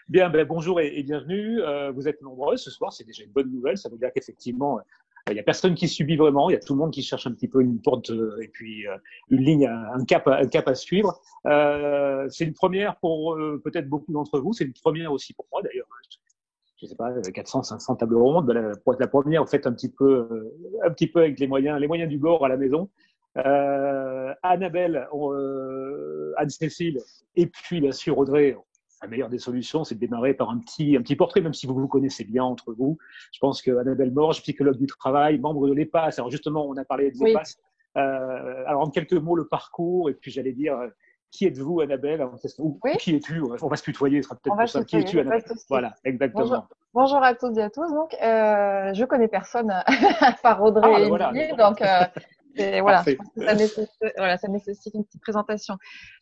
Bien, ben, bonjour et bienvenue. Vous êtes nombreux ce soir, c'est déjà une bonne nouvelle. Ça veut dire qu'effectivement, il n'y a personne qui subit vraiment. Il y a tout le monde qui cherche un petit peu une porte et puis une ligne, un cap à suivre. C'est une première pour peut-être beaucoup d'entre vous. C'est une première aussi pour moi d'ailleurs. Je sais pas, 400, 500 tables rondes. Ben, pour être la première, vous faites un petit peu avec les moyens du bord à la maison. Annabelle, Anne-Cécile, et puis bien sûr Audrey. La meilleure des solutions, c'est de démarrer par un petit portrait, même si vous vous connaissez bien entre vous. Je pense que Annabelle Morge, psychologue du travail, membre de l'EPAS. Alors justement, on a parlé de Oui, l'EPAS. Alors en quelques mots, le parcours, et puis j'allais dire, qui êtes-vous, Annabelle? Ou oui, qui es-tu? On va se tutoyer, ce sera on peut-être va plus se simple. Qui tutoyer, il es-tu, n'y a pas Annabelle? de souci. Voilà, Bonjour, exactement. bonjour à toutes et à tous. Donc, je connais personne à part Ah, Audrey ben et voilà, Émilie, donc voilà, je parfait. pense que ça nécessite une petite présentation.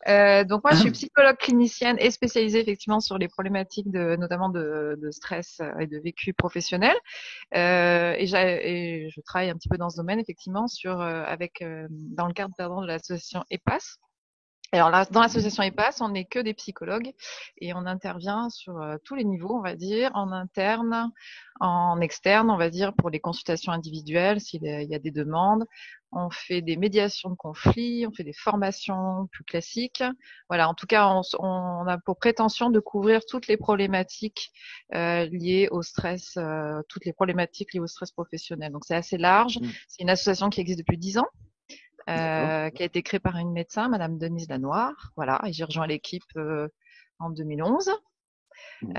Donc moi, je suis psychologue clinicienne et spécialisée effectivement sur les problématiques notamment de stress et de vécu professionnel. Et je travaille un petit peu dans ce domaine effectivement dans le cadre de l'association EPAS. Alors là, dans l'association EPAS, on n'est que des psychologues et on intervient sur tous les niveaux, on va dire, en interne, en externe, on va dire, pour les consultations individuelles, s'il y a des demandes. On fait des médiations de conflits, on fait des formations plus classiques. Voilà, en tout cas, on a pour prétention de couvrir toutes les problématiques liées au stress, toutes les problématiques liées au stress professionnel. Donc c'est assez large. C'est une association qui existe depuis 10 ans. D'accord. Qui a été créée par une médecin, Madame Denise Lanoire. Voilà, et j'ai rejoint l'équipe en 2011. Mhm.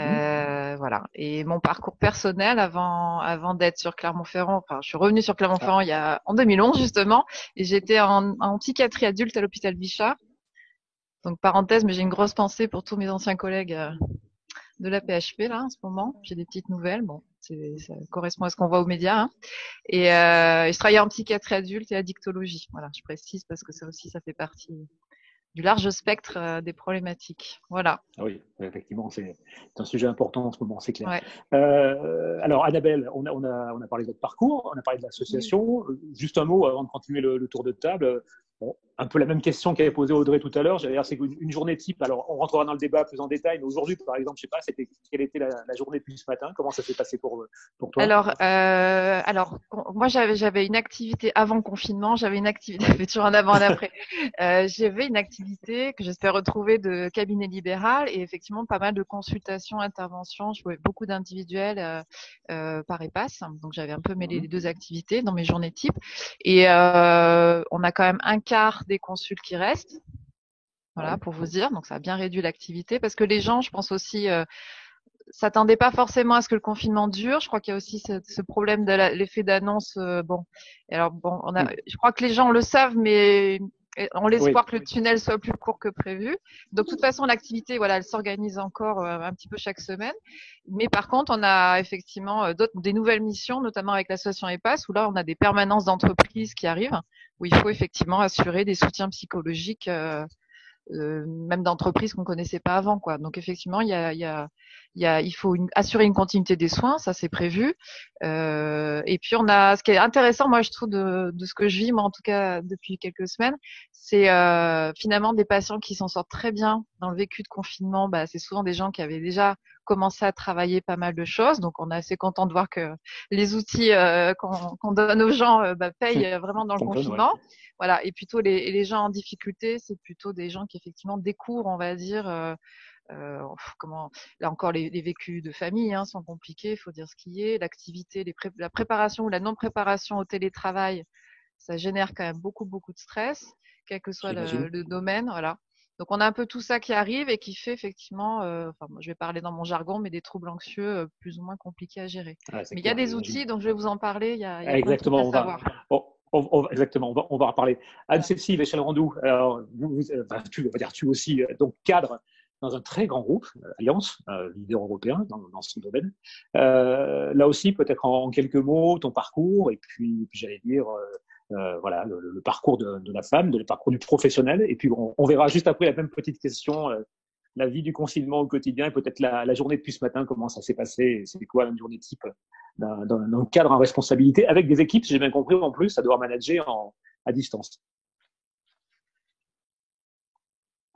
Voilà. Et mon parcours personnel avant d'être sur Clermont-Ferrand, enfin, je suis revenue sur Ah, Clermont-Ferrand en 2011 justement, et j'étais en psychiatrie adulte à l'hôpital Bichat. Donc parenthèse, mais j'ai une grosse pensée pour tous mes anciens collègues de la PHP là en ce moment. J'ai des petites nouvelles. Bon, ça correspond à ce qu'on voit aux médias. Hein. Et je travaillais en psychiatrie adulte et addictologie. Voilà, je précise parce que ça aussi, ça fait partie du large spectre des problématiques. Voilà. ah oui, effectivement, c'est un sujet important en ce moment, c'est clair. Ouais. Alors, Annabelle, on a parlé de votre parcours, on a parlé de Oui. l'association. Juste un mot avant de continuer le tour de table. Bon, un peu la même question qu'avait posée Audrey tout à l'heure. J'allais dire, c'est une journée type. Alors, on rentrera dans le débat plus en détail, mais aujourd'hui, par exemple, je sais pas, quelle était la journée depuis ce matin? Comment ça s'est passé pour toi? Moi j'avais une activité avant le confinement, j'avais une activité, fait toujours un avant, un après. J'avais une activité que j'espère retrouver de cabinet libéral et effectivement pas mal de consultations, interventions. Je faisais beaucoup d'individuels par EPAS, donc j'avais un peu mêlé les Mhm. deux activités dans mes journées type. Et on a quand même un quart des consultes qui restent. Ah Voilà, oui, pour vous dire. Donc, ça a bien réduit l'activité parce que les gens, je pense aussi, s'attendaient pas forcément à ce que le confinement dure. Je crois qu'il y a aussi ce problème de l'effet d'annonce. Bon, et alors bon, oui, je crois que les gens le savent, mais ont oui, l'espoir que le tunnel soit plus court que prévu. Donc, de toute façon, l'activité, voilà, elle s'organise encore un petit peu chaque semaine. Mais par contre, on a effectivement des nouvelles missions, notamment avec l'association EPAS, où là, on a des permanences d'entreprises qui arrivent, où il faut effectivement assurer des soutiens psychologiques. Même d'entreprises qu'on connaissait pas avant, quoi. Donc effectivement, il faut assurer une continuité des soins, ça c'est prévu. Et puis ce qui est intéressant, moi je trouve de ce que je vis, moi en tout cas depuis quelques semaines, c'est finalement des patients qui s'en sortent très bien dans le vécu de confinement. Bah, c'est souvent des gens qui avaient déjà commencé à travailler pas mal de choses, donc on est assez content de voir que les outils qu'on donne aux gens payent vraiment dans le fonctionne, ouais. confinement. Voilà, et plutôt les gens en difficulté, c'est plutôt des gens qui effectivement découvrent, on va dire, comment là encore les vécus de famille sont compliqués, il faut dire ce qui est, l'activité, la préparation ou la non préparation au télétravail, ça génère quand même beaucoup de stress, quel que soit J'imagine. le domaine, voilà. Donc on a un peu tout ça qui arrive et qui fait effectivement, enfin moi, je vais parler dans mon jargon, mais des troubles anxieux plus ou moins compliqués à gérer. Ah, c'est Mais il y a clair, des j'imagine. outils, donc je vais vous en parler. Il y a plein de trucs à Exactement, savoir. exactement, on va en reparler. Voilà. Anne-Cécile Echel-Randou, alors, enfin, on va dire tu aussi, donc cadre dans un très grand groupe, Alliance, leader européen dans ce domaine. Là aussi, peut-être en quelques mots, ton parcours, et puis j'allais dire, voilà, le parcours de la femme, le parcours du professionnel, et puis on verra juste après la même petite question, la vie du confinement au quotidien, et peut-être la journée depuis ce matin, comment ça s'est passé, c'est quoi une journée type d'un cadre en responsabilité, avec des équipes, si j'ai bien compris, en plus, à devoir manager à distance.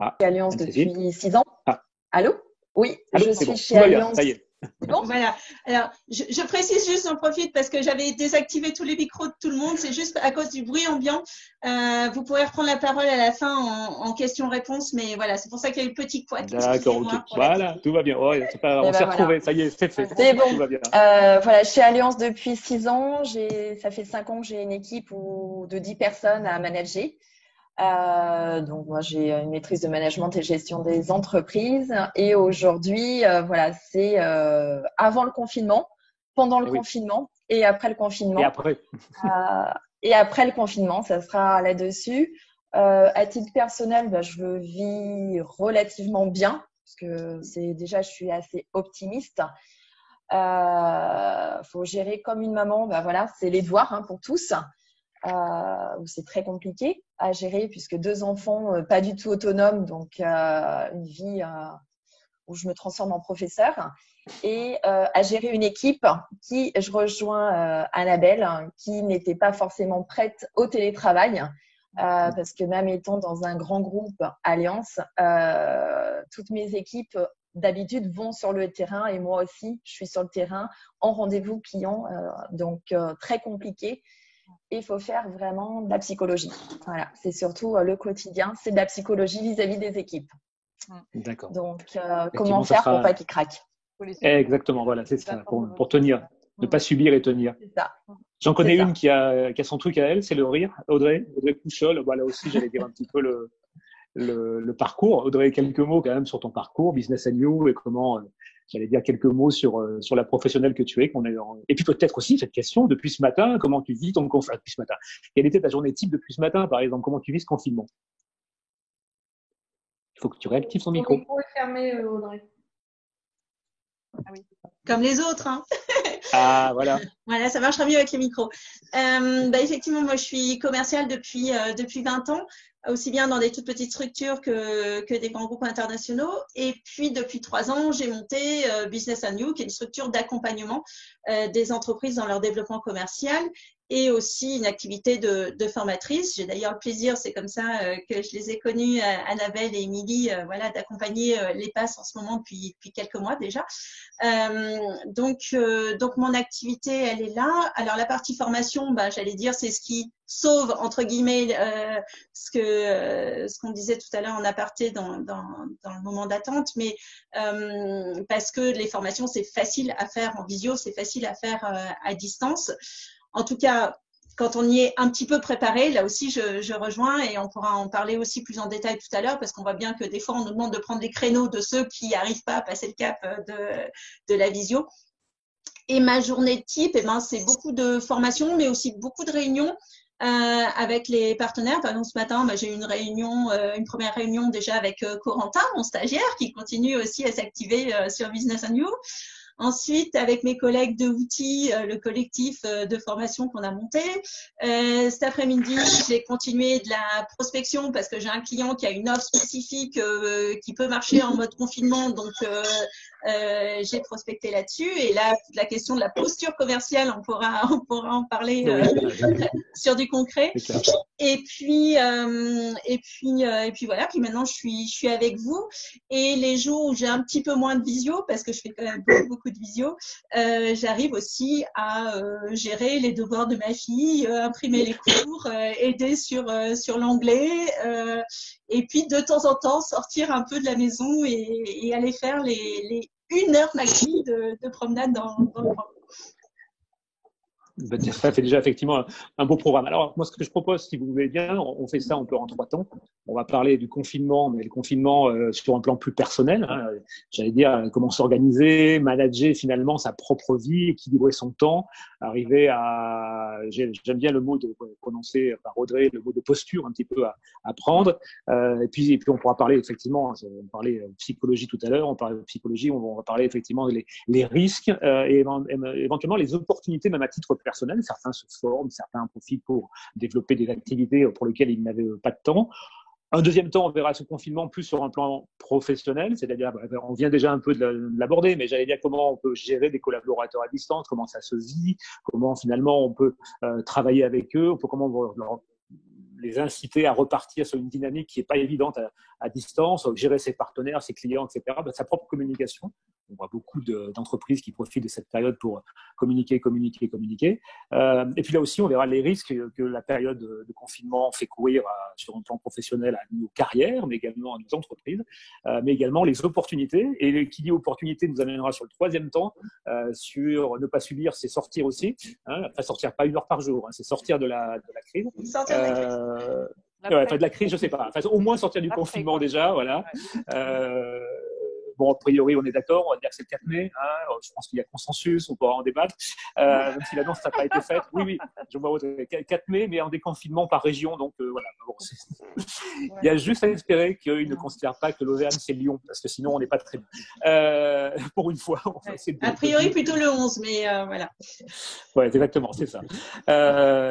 Ah, Alliance Anne-Cécile. depuis 6 ans. Ah, Allô? Oui, Allô, je c'est suis bon, chez tout va bien, Allianz. ça y est. C'est bon? Voilà. Alors, je précise juste, j'en profite parce que j'avais désactivé tous les micros de tout le monde. C'est juste à cause du bruit ambiant. Vous pourrez reprendre la parole à la fin en questions-réponses, mais voilà, c'est pour ça qu'il y a eu le petit couac. D'accord, ok. Excusez-moi pour la Voilà, tout va bien. Ouais, c'est pas, Eh on ben s'est voilà. retrouvés, ça y est, c'est fait. C'est bon. Tout va bien. Voilà, chez Allianz depuis 6 ans. Ça fait 5 ans que j'ai une équipe de 10 personnes à manager. Donc moi j'ai une maîtrise de management et gestion des entreprises et aujourd'hui voilà c'est avant le confinement, pendant le Oui. confinement et après le Et confinement. après, Et après le confinement, ça sera là-dessus. À titre personnel, je le vis relativement bien parce que je suis assez optimiste. Faut gérer comme une maman, voilà, c'est les devoirs pour tous. Où c'est très compliqué à gérer puisque 2 enfants pas du tout autonomes, donc une vie où je me transforme en professeur et à gérer une équipe je rejoins Annabelle qui n'était pas forcément prête au télétravail parce que même étant dans un grand groupe Allianz, toutes mes équipes d'habitude vont sur le terrain et moi aussi je suis sur le terrain en rendez-vous client, donc très compliqué. Il faut faire vraiment de la psychologie. Voilà, c'est surtout le quotidien, c'est de la psychologie vis-à-vis des équipes. d'accord. Donc, Effectivement, comment ça faire sera- pour pas qu'ils craquent? Exactement, voilà, c'est ça, pour tenir, ne pas subir et tenir. C'est ça. J'en connais C'est ça. une qui a son truc à elle, c'est le rire. Audrey Pouchol. Là aussi, j'allais dire un petit peu le parcours. Audrey, quelques mots quand même sur ton parcours, Business and You, et comment, j'allais dire quelques mots sur la professionnelle que tu es. Et puis peut-être aussi cette question, depuis ce matin, comment tu vis ton confinement depuis ce matin? Quelle était ta journée type depuis ce matin, par exemple? Comment tu vis ce confinement? Il faut que tu réactives ton micro. Ton micro est fermé, Audrey. Comme les autres, hein. Ah, voilà. Voilà, ça marchera mieux avec les micros. Effectivement, moi, je suis commerciale depuis 20 ans, aussi bien dans des toutes petites structures que des grands groupes internationaux. Et puis, depuis 3 ans, j'ai monté Business and You, qui est une structure d'accompagnement des entreprises dans leur développement commercial et aussi une activité de formatrice. J'ai d'ailleurs le plaisir, c'est comme ça que je les ai connues, Annabelle et Émilie, voilà, d'accompagner les PASS en ce moment depuis quelques mois déjà. Donc mon activité, elle est là. Alors la partie formation, j'allais dire, c'est ce qui sauve entre guillemets ce qu'on disait tout à l'heure en aparté dans le moment d'attente, mais parce que les formations c'est facile à faire en visio, c'est facile à faire à distance. En tout cas, quand on y est un petit peu préparé, là aussi je rejoins et on pourra en parler aussi plus en détail tout à l'heure parce qu'on voit bien que des fois on nous demande de prendre les créneaux de ceux qui n'arrivent pas à passer le cap de la visio. Et ma journée type, c'est beaucoup de formations, mais aussi beaucoup de réunions avec les partenaires. Par exemple, ce matin, j'ai eu une première réunion déjà avec Corentin, mon stagiaire, qui continue aussi à s'activer sur Business and You. Ensuite, avec mes collègues de outils, le collectif de formation qu'on a monté. Cet après-midi, j'ai continué de la prospection parce que j'ai un client qui a une offre spécifique qui peut marcher en mode confinement. Donc, j'ai prospecté là-dessus. Et là, toute la question de la posture commerciale, on pourra en parler sur du concret. Et puis voilà. Puis maintenant, je suis avec vous. Et les jours où j'ai un petit peu moins de visio, parce que je fais quand même beaucoup de visio, j'arrive aussi à gérer les devoirs de ma fille, imprimer les cours, aider sur l'anglais, et puis de temps en temps sortir un peu de la maison et aller faire les 1 heure maxi de promenade dans le parc. Ça fait déjà effectivement un beau programme. Alors, moi, ce que je propose, si vous voulez bien, on fait ça un peu en 3 temps. On va parler du confinement, mais le confinement sur un plan plus personnel. J'allais dire comment s'organiser, manager finalement sa propre vie, équilibrer son temps, arriver à… J'aime bien le mot prononcé par Audrey, le mot de posture un petit peu à prendre. Et puis on pourra parler effectivement, on parlait psychologie tout à l'heure, on parlait de psychologie, on va parler effectivement les risques et éventuellement les opportunités même à titre personnel. Certains se forment, certains en profitent pour développer des activités pour lesquelles ils n'avaient pas de temps. Un deuxième temps, on verra ce confinement plus sur un plan professionnel, c'est-à-dire, on vient déjà un peu de l'aborder, mais j'allais dire comment on peut gérer des collaborateurs à distance, comment ça se vit, comment finalement on peut travailler avec eux, comment les inciter à repartir sur une dynamique qui n'est pas évidente à distance, gérer ses partenaires, ses clients, etc., sa propre communication. On voit beaucoup d'entreprises qui profitent de cette période pour communiquer. Et puis là aussi, on verra les risques que la période de confinement fait courir sur un plan professionnel à nos carrières, mais également à nos entreprises, mais également les opportunités. Et qui dit opportunité nous amènera sur le troisième temps, sur ne pas subir, c'est sortir aussi. Enfin, sortir pas 1 heure par jour, c'est sortir de la crise. Sortir de la crise. De la crise, je sais pas. Enfin, au moins sortir du confinement déjà, voilà. Ouais. Bon, a priori, on est d'accord, on va dire que c'est le 4 mai. Je pense qu'il y a consensus, on pourra en débattre. Même si l'annonce n'a pas été faite. Oui, je vois 4 mai, mais en déconfinement par région. Donc, voilà. Bon, il y a juste à espérer qu'ils ne considèrent pas que l'Auvergne, c'est Lyon, parce que sinon, on n'est pas très bien. Pour une fois. A priori, plutôt le 11, mais voilà. Ouais, exactement, c'est ça.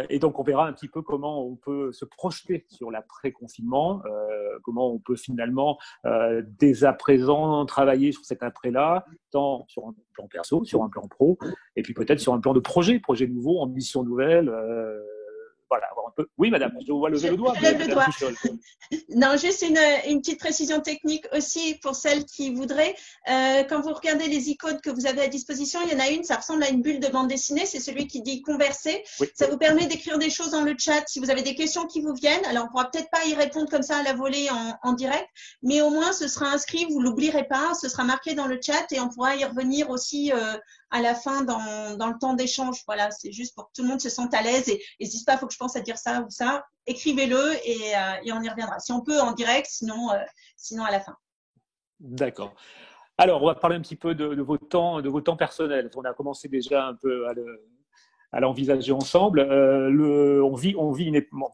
Et donc, on verra un petit peu comment on peut se projeter sur l'après-confinement, comment on peut finalement, dès à présent, travailler sur cet après-là, tant sur un plan perso, sur un plan pro, et puis peut-être sur un plan de projet nouveau, ambition nouvelle. Voilà, avoir un peu. Oui, madame, je vois lever le doigt. Je lève le doigt. Non, juste une petite précision technique aussi pour celles qui voudraient. Quand vous regardez les icônes que vous avez à disposition, il y en a une, ça ressemble à une bulle de bande dessinée, c'est celui qui dit converser. Oui. Ça vous permet d'écrire des choses dans le chat si vous avez des questions qui vous viennent. Alors, on pourra peut-être pas y répondre comme ça à la volée en direct, mais au moins ce sera inscrit, vous l'oublierez pas, ce sera marqué dans le chat et on pourra y revenir aussi à la fin dans le temps d'échange. Voilà, c'est juste pour que tout le monde se sente à l'aise et n'hésite pas, il faut que je pense à dire ça ou ça. Écrivez-le et on y reviendra. Si on peut en direct, sinon à la fin. D'accord. Alors, on va parler un petit peu de vos temps personnels. On a commencé déjà un peu à l'envisager ensemble. On vit une époque.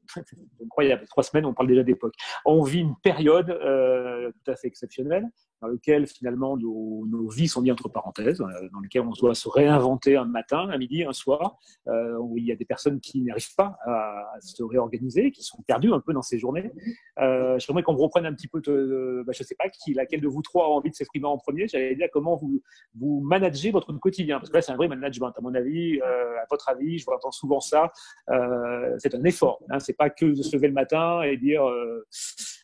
C'est incroyable. 3 semaines, on parle déjà d'époque. On vit une période tout à fait exceptionnelle dans laquelle finalement nos vies sont mises entre parenthèses, dans laquelle on doit se réinventer un matin, un midi, un soir, où il y a des personnes qui n'arrivent pas à se réorganiser, qui sont perdues un peu dans ces journées. J'aimerais qu'on reprenne un petit peu, je ne sais pas laquelle de vous trois a envie de s'exprimer en premier. J'allais dire comment vous managez votre quotidien, parce que là c'est un vrai management à mon avis. À votre avis, je vous entends souvent ça. C'est un effort. C'est pas que de se lever le matin et dire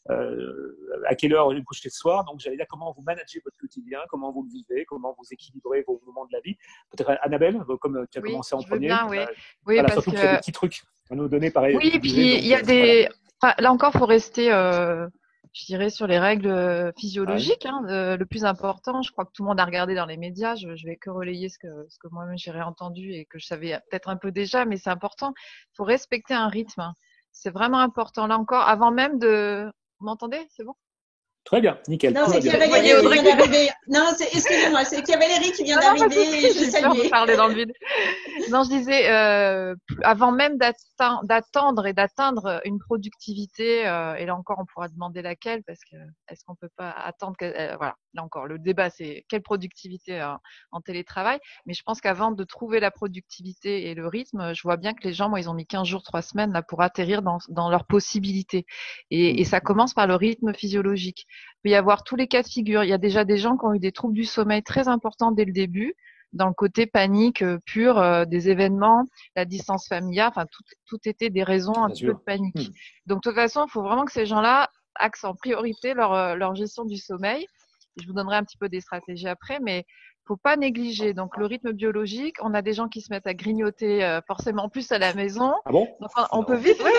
à quelle heure je vais me coucher ce soir. Donc j'allais dire comment vous managez votre quotidien, comment vous le vivez, comment vous équilibrez vos moments de la vie. Peut-être Annabelle, comme tu as commencé en premier. Bien, oui. Voilà, surtout qu'il y a des petits trucs à nous donner pareil. Oui, puis il y a des. Voilà. Là encore, faut rester, je dirais, sur les règles physiologiques. Le plus important, je crois que tout le monde a regardé dans les médias. Je vais que relayer ce que moi-même j'ai réentendu et que je savais peut-être un peu déjà, mais c'est important. Il faut respecter un rythme. C'est vraiment important. Là encore, avant même de. Vous m'entendez? C'est bon? Très bien, nickel. Non, c'est Cavalerie qui vient d'arriver. Non, excusez-moi, c'est Cavalerie qui vient d'arriver. Je salue. Parler dans le vide. Non, je disais, avant même d'attendre et d'atteindre une productivité, et là encore, on pourra demander laquelle, parce que est-ce qu'on peut pas attendre que, voilà, là encore, le débat, c'est quelle productivité en télétravail. Mais je pense qu'avant de trouver la productivité et le rythme, je vois bien que les gens, moi, ils ont mis 15 jours, 3 semaines là pour atterrir dans leurs possibilités. Et ça commence par le rythme physiologique. Il peut y avoir tous les cas de figure. Il y a déjà des gens qui ont eu des troubles du sommeil très importants dès le début, dans le côté panique pur des événements, la distance familiale, enfin tout était des raisons un peu de panique. Donc de toute façon, il faut vraiment que ces gens-là axent en priorité leur gestion du sommeil. Je vous donnerai un petit peu des stratégies après, mais faut pas négliger. Donc le rythme biologique, on a des gens qui se mettent à grignoter forcément plus à la maison. Ah bon? Donc on peut vite. Oui.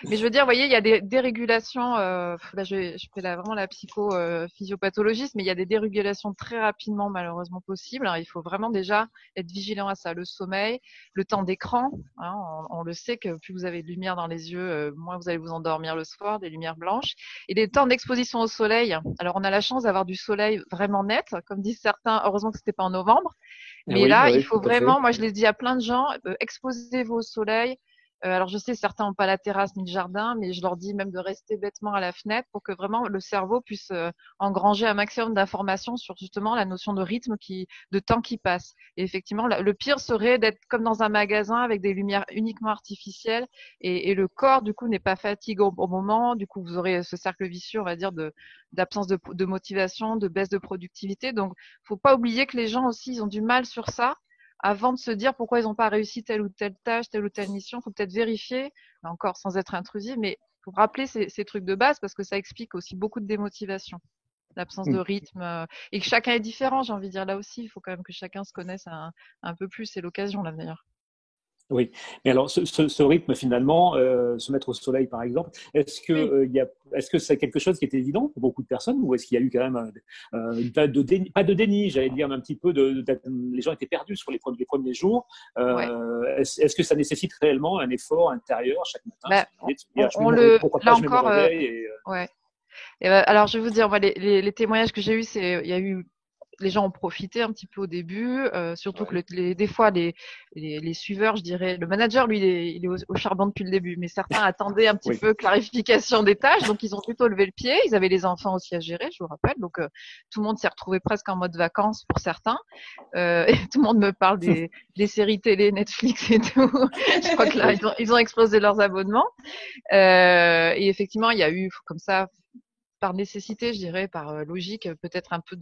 Mais je veux dire, vous voyez, il y a des dérégulations. Là, je fais vraiment la psychophysiopathologiste, mais il y a des dérégulations très rapidement, malheureusement possibles. Alors, il faut vraiment déjà être vigilant à ça. Le sommeil, le temps d'écran. On le sait que plus vous avez de lumière dans les yeux, moins vous allez vous endormir le soir, des lumières blanches. Et des temps d'exposition au soleil. Alors, on a la chance d'avoir du soleil vraiment net, comme disent certains. Heureusement que c'était pas en novembre. Mais là, il faut vraiment. Moi, je l'ai dit à plein de gens, exposez-vous au soleil. Alors je sais certains n'ont pas la terrasse ni le jardin, mais je leur dis même de rester bêtement à la fenêtre pour que vraiment le cerveau puisse engranger un maximum d'informations sur justement la notion de rythme de temps qui passe. Et effectivement, le pire serait d'être comme dans un magasin avec des lumières uniquement artificielles et le corps du coup n'est pas fatigué au moment. Du coup, vous aurez ce cercle vicieux, on va dire, d'absence de motivation, de baisse de productivité. Donc, faut pas oublier que les gens aussi ils ont du mal sur ça. avant de se dire pourquoi ils n'ont pas réussi telle ou telle tâche, telle ou telle mission, il faut peut-être vérifier, là encore sans être intrusif, mais pour rappeler ces trucs de base parce que ça explique aussi beaucoup de démotivation, l'absence de rythme, et que chacun est différent, j'ai envie de dire là aussi, il faut quand même que chacun se connaisse un peu plus, c'est l'occasion là d'ailleurs. Oui, mais alors ce rythme finalement, se mettre au soleil par exemple, est-ce que est-ce que c'est quelque chose qui est évident pour beaucoup de personnes ou est-ce qu'il y a eu quand même pas de déni, j'allais dire, mais un petit peu les gens étaient perdus sur les premiers jours. Est-ce que ça nécessite réellement un effort intérieur chaque matin? Là encore, ouais. Alors je vais vous dire, moi, les témoignages que j'ai eus, il y a eu les gens ont profité un petit peu au début, surtout que des fois les suiveurs, je dirais, le manager lui il est au charbon depuis le début, mais certains attendaient un petit peu clarification des tâches, donc ils ont plutôt levé le pied. Ils avaient les enfants aussi à gérer, je vous rappelle, donc tout le monde s'est retrouvé presque en mode vacances pour certains. Et tout le monde me parle des séries télé, Netflix et tout. Je crois que là ils ont explosé leurs abonnements. Et effectivement, il y a eu comme ça, par nécessité, je dirais, par logique, peut-être un peu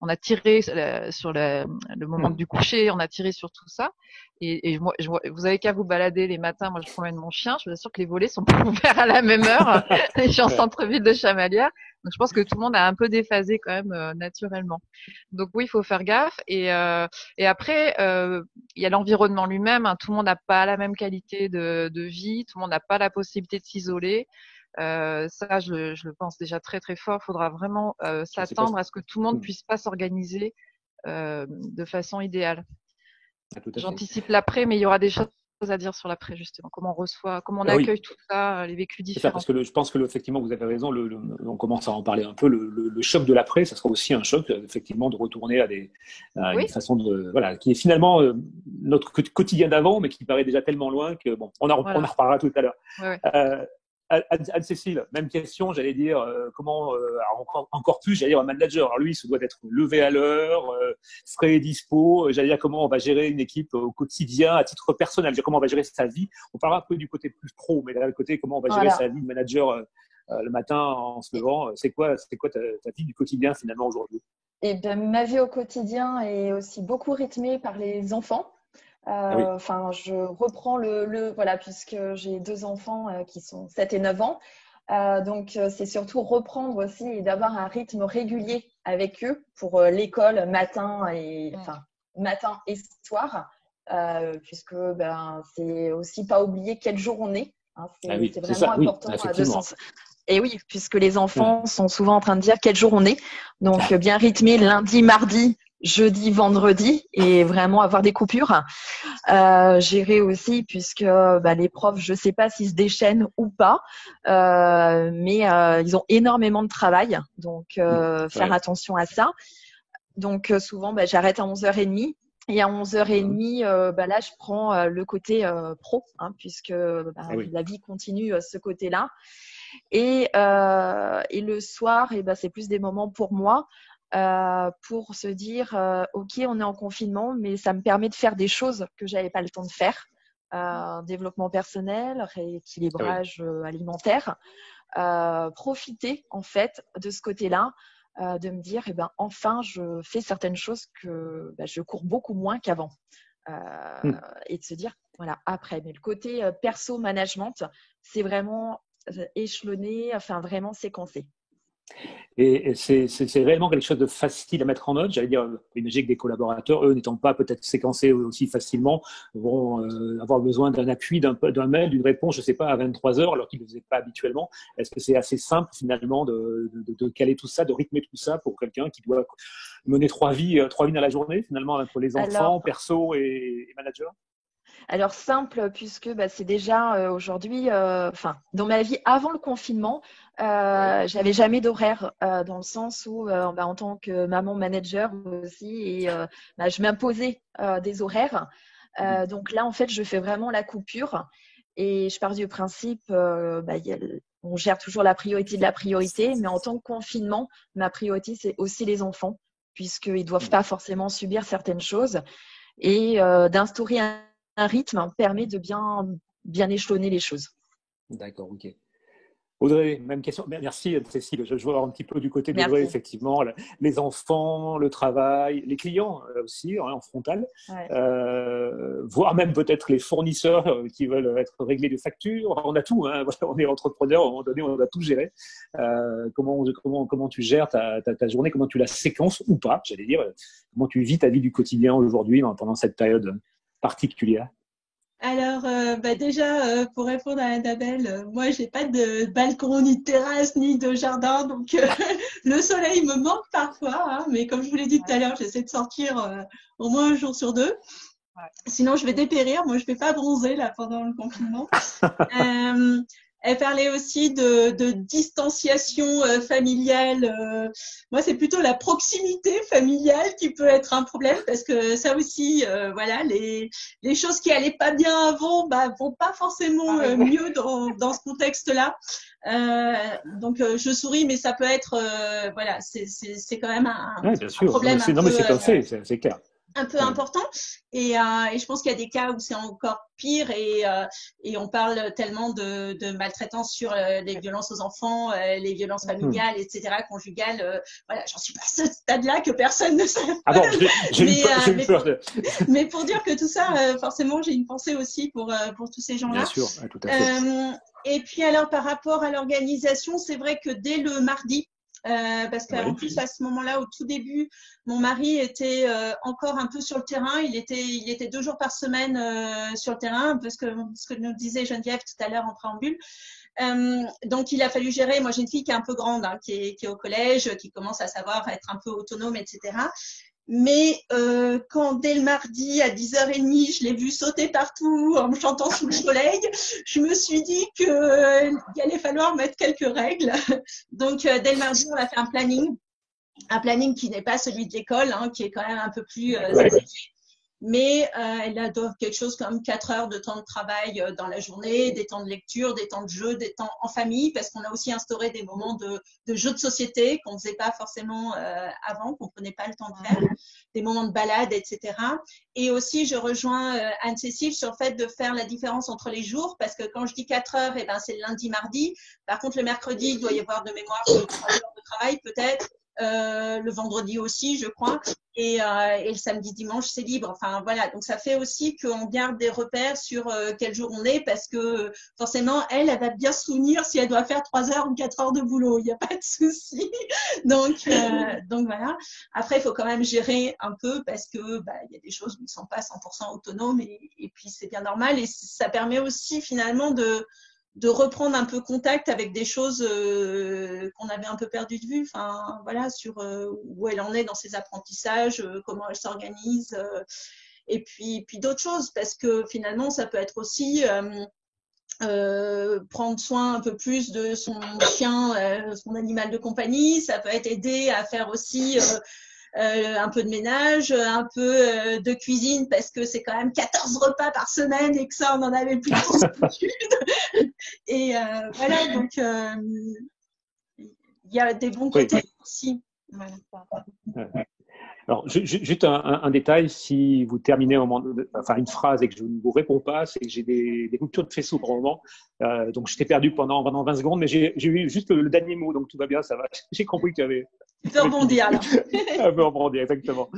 on a tiré sur le moment du coucher, on a tiré sur tout ça. Et moi, vous avez qu'à vous balader les matins. Moi, je promène mon chien. Je vous assure que les volets sont pas ouverts à la même heure. Je suis en centre-ville de Chamalières. Donc, je pense que tout le monde a un peu déphasé quand même naturellement. Donc oui, il faut faire gaffe. Et après, il y a l'environnement lui-même. Tout le monde n'a pas la même qualité de vie. Tout le monde n'a pas la possibilité de s'isoler. Ça, je le pense déjà très très fort. Il faudra vraiment s'attendre à ce que tout le monde puisse pas s'organiser de façon idéale. J'anticipe l'après, mais il y aura des choses à dire sur l'après, justement. Comment on reçoit, comment on accueille tout ça, les vécus différents. C'est ça, parce que je pense que effectivement, vous avez raison. On commence à en parler un peu. Le choc de l'après, ça sera aussi un choc, effectivement, de retourner à une façon qui est finalement notre quotidien d'avant, mais qui paraît déjà tellement loin que bon, on en reparlera tout à l'heure. Anne-Cécile, même question, j'allais dire, comment, encore plus, j'allais dire un manager. Alors lui, il se doit être levé à l'heure, frais et dispo. J'allais dire comment on va gérer une équipe au quotidien, à titre personnel. Comment on va gérer sa vie. On parlera un peu du côté plus pro, mais là, le côté comment on va gérer sa vie de manager le matin en se levant. C'est quoi ta vie du quotidien finalement aujourd'hui? Et ma vie au quotidien est aussi beaucoup rythmée par les enfants. Je reprends puisque j'ai 2 enfants qui sont 7 et 9 ans. Donc, c'est surtout reprendre aussi et d'avoir un rythme régulier avec eux pour l'école matin et soir, puisque c'est aussi pas oublier quel jour on est. C'est vraiment important de sens. Et oui, puisque les enfants sont souvent en train de dire quel jour on est. Donc, bien rythmé lundi, mardi, jeudi, vendredi et vraiment avoir des coupures. Gérer aussi puisque les profs, je sais pas s'ils se déchaînent ou pas, mais ils ont énormément de travail. Donc, faire attention à ça. Donc, souvent, j'arrête à 11h30. Et à 11h30, là, je prends le côté pro, puisque la vie continue ce côté-là. Et le soir, c'est plus des moments pour moi. Pour se dire ok, on est en confinement, mais ça me permet de faire des choses que j'avais pas le temps de faire, développement personnel, rééquilibrage alimentaire, profiter en fait de ce côté-là, de me dire enfin je fais certaines choses que je cours beaucoup moins qu'avant, et de se dire après. Mais le côté perso management, c'est vraiment échelonné, vraiment séquencé. Et c'est réellement quelque chose de facile à mettre en œuvre. J'allais dire, imaginez que des collaborateurs, eux, n'étant pas peut-être séquencés aussi facilement, vont avoir besoin d'un appui, d'un mail, d'une réponse, je ne sais pas, à 23h, alors qu'ils ne le faisaient pas habituellement. Est-ce que c'est assez simple, finalement, de caler tout ça, de rythmer tout ça pour quelqu'un qui doit mener 3 vies dans la journée, finalement, entre les enfants, perso et manager? Alors simple, puisque c'est déjà aujourd'hui, dans ma vie avant le confinement, j'avais jamais d'horaire, dans le sens où en tant que maman manager aussi, et je m'imposais des horaires. Donc là, en fait, je fais vraiment la coupure et je pars du principe, on gère toujours la priorité de la priorité, mais en tant que confinement, ma priorité, c'est aussi les enfants, puisqu'ils ne doivent pas forcément subir certaines choses, et d'instaurer un rythme permet de bien échelonner les choses. D'accord, ok. Audrey, même question. Merci Cécile. Je vois un petit peu du côté d'Audrey, effectivement. Les enfants, le travail, les clients aussi, en frontal, voire même peut-être les fournisseurs qui veulent être réglés de factures. On a tout. Hein. On est entrepreneur, à un moment donné, on doit tout gérer. Comment tu gères ta journée, comment tu la séquences ou pas, j'allais dire. Comment tu vis ta vie du quotidien aujourd'hui pendant cette période particulière? Alors, déjà, pour répondre à Annabelle, moi, j'ai pas de balcon, ni de terrasse, ni de jardin, donc le soleil me manque parfois, hein, mais comme je vous l'ai dit tout à l'heure, j'essaie de sortir au moins un jour sur deux. Sinon, je vais dépérir. Moi, je vais pas bronzer là pendant le confinement. Elle parlait aussi de distanciation familiale. Moi, c'est plutôt la proximité familiale qui peut être un problème parce que ça aussi, voilà, les choses qui allaient pas bien avant, vont pas forcément mieux dans ce contexte-là. Donc, je souris, mais ça peut être, voilà, c'est quand même un problème. Non, mais c'est clair. Un peu important et je pense qu'il y a des cas où c'est encore pire et on parle tellement de maltraitance sur les violences aux enfants, les violences familiales, etc., conjugales. Voilà, j'en suis pas à ce stade-là que personne ne sait. Ah bon, j'ai eu peur. Mais pour dire que tout ça, forcément, j'ai une pensée aussi pour tous ces gens-là. Bien sûr, tout à fait. Et puis alors, par rapport à l'organisation, c'est vrai que dès le mardi, parce qu'en plus à ce moment-là, au tout début, mon mari était encore un peu sur le terrain. Il était 2 jours par semaine sur le terrain, un peu ce que nous disait Geneviève tout à l'heure en préambule. Donc il a fallu gérer. Moi j'ai une fille qui est un peu grande, hein, qui est au collège, qui commence à savoir être un peu autonome, etc. Mais quand dès le mardi à 10h30, je l'ai vu sauter partout en me chantant sous le soleil, je me suis dit qu'il allait falloir mettre quelques règles. Donc dès le mardi, on a fait un planning qui n'est pas celui de l'école, hein, qui est quand même un peu plus adapté. Mais elle a quelque chose comme 4 heures de temps de travail dans la journée, des temps de lecture, des temps de jeu, des temps en famille, parce qu'on a aussi instauré des moments de jeux de société qu'on ne faisait pas forcément avant, qu'on ne prenait pas le temps de faire, des moments de balade, etc. Et aussi, je rejoins Anne-Cécile sur le fait de faire la différence entre les jours, parce que quand je dis 4 heures, c'est le lundi, mardi. Par contre, le mercredi, il doit y avoir de mémoire 3 heures de travail peut-être. Le vendredi aussi, je crois, et le samedi, dimanche, c'est libre. Enfin, voilà. Donc, ça fait aussi qu'on garde des repères sur quel jour on est parce que forcément, elle va bien se souvenir si elle doit faire 3 heures ou 4 heures de boulot. Il n'y a pas de souci. Donc, voilà. Après, il faut quand même gérer un peu parce que, il y a des choses où ils ne sont pas 100% autonomes et puis c'est bien normal et ça permet aussi finalement de reprendre un peu contact avec des choses qu'on avait un peu perdu de vue, enfin voilà, sur où elle en est dans ses apprentissages, comment elle s'organise, et puis d'autres choses, parce que finalement ça peut être aussi prendre soin un peu plus de son chien, son animal de compagnie, ça peut être aider à faire aussi un peu de ménage, un peu de cuisine parce que c'est quand même 14 repas par semaine et que ça, on en avait plus d'habitude. Et voilà, donc il y a des bons côtés aussi. Voilà. Alors, juste un détail, si vous terminez une phrase et que je ne vous réponds pas, c'est que j'ai des ruptures de faisceau pour le moment. Donc, je t'ai perdu pendant 20 secondes, mais j'ai eu juste le dernier mot, donc tout va bien, ça va. J'ai compris que tu avais… Tu peux rebondir, alors. Un peu rebondir, exactement.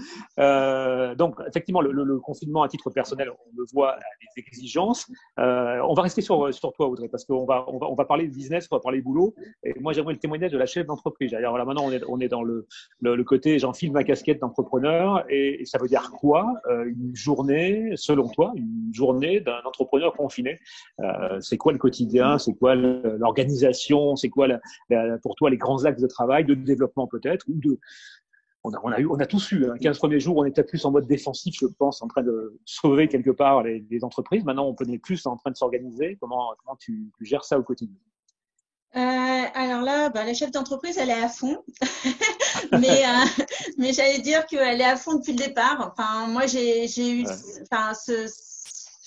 Donc, effectivement, le confinement, à titre personnel, on le voit, a des exigences. On va rester sur toi, Audrey, parce qu'on va parler de business, on va parler de boulot. Et moi, j'aimerais le témoignage de la chef d'entreprise. Alors là, maintenant, on est dans le côté, j'enfile ma casquette d'entrepreneur. Et ça veut dire quoi, une journée, selon toi, une journée d'un entrepreneur confiné? C'est quoi le quotidien? C'est quoi l'organisation? C'est quoi, pour toi, les grands axes de travail, de développement peut-être? On a tous eu, 15 premiers jours, on était plus en mode défensif, je pense, en train de sauver quelque part les entreprises. Maintenant, on est plus en train de s'organiser. Comment tu gères ça au quotidien? Alors là, la chef d'entreprise, elle est à fond. mais j'allais dire qu'elle est à fond depuis le départ. Enfin, moi, j'ai eu,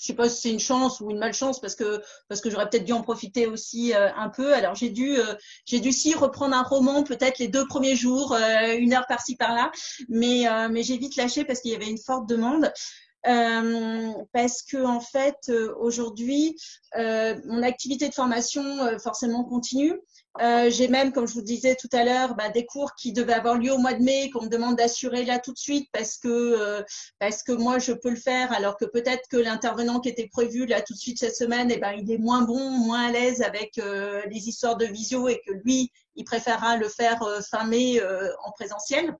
je sais pas si c'est une chance ou une malchance parce que j'aurais peut-être dû en profiter aussi un peu. Alors j'ai dû si reprendre un roman peut-être les 2 premiers jours, 1 heure par-ci par-là, mais j'ai vite lâché parce qu'il y avait une forte demande. parce que en fait, aujourd'hui, mon activité de formation forcément continue. J'ai même, comme je vous disais tout à l'heure, des cours qui devaient avoir lieu au mois de mai, qu'on me demande d'assurer là tout de suite parce que moi je peux le faire, alors que peut-être que l'intervenant qui était prévu là tout de suite cette semaine, il est moins bon, moins à l'aise avec les histoires de visio et que lui, il préférera le faire fin mai en présentiel.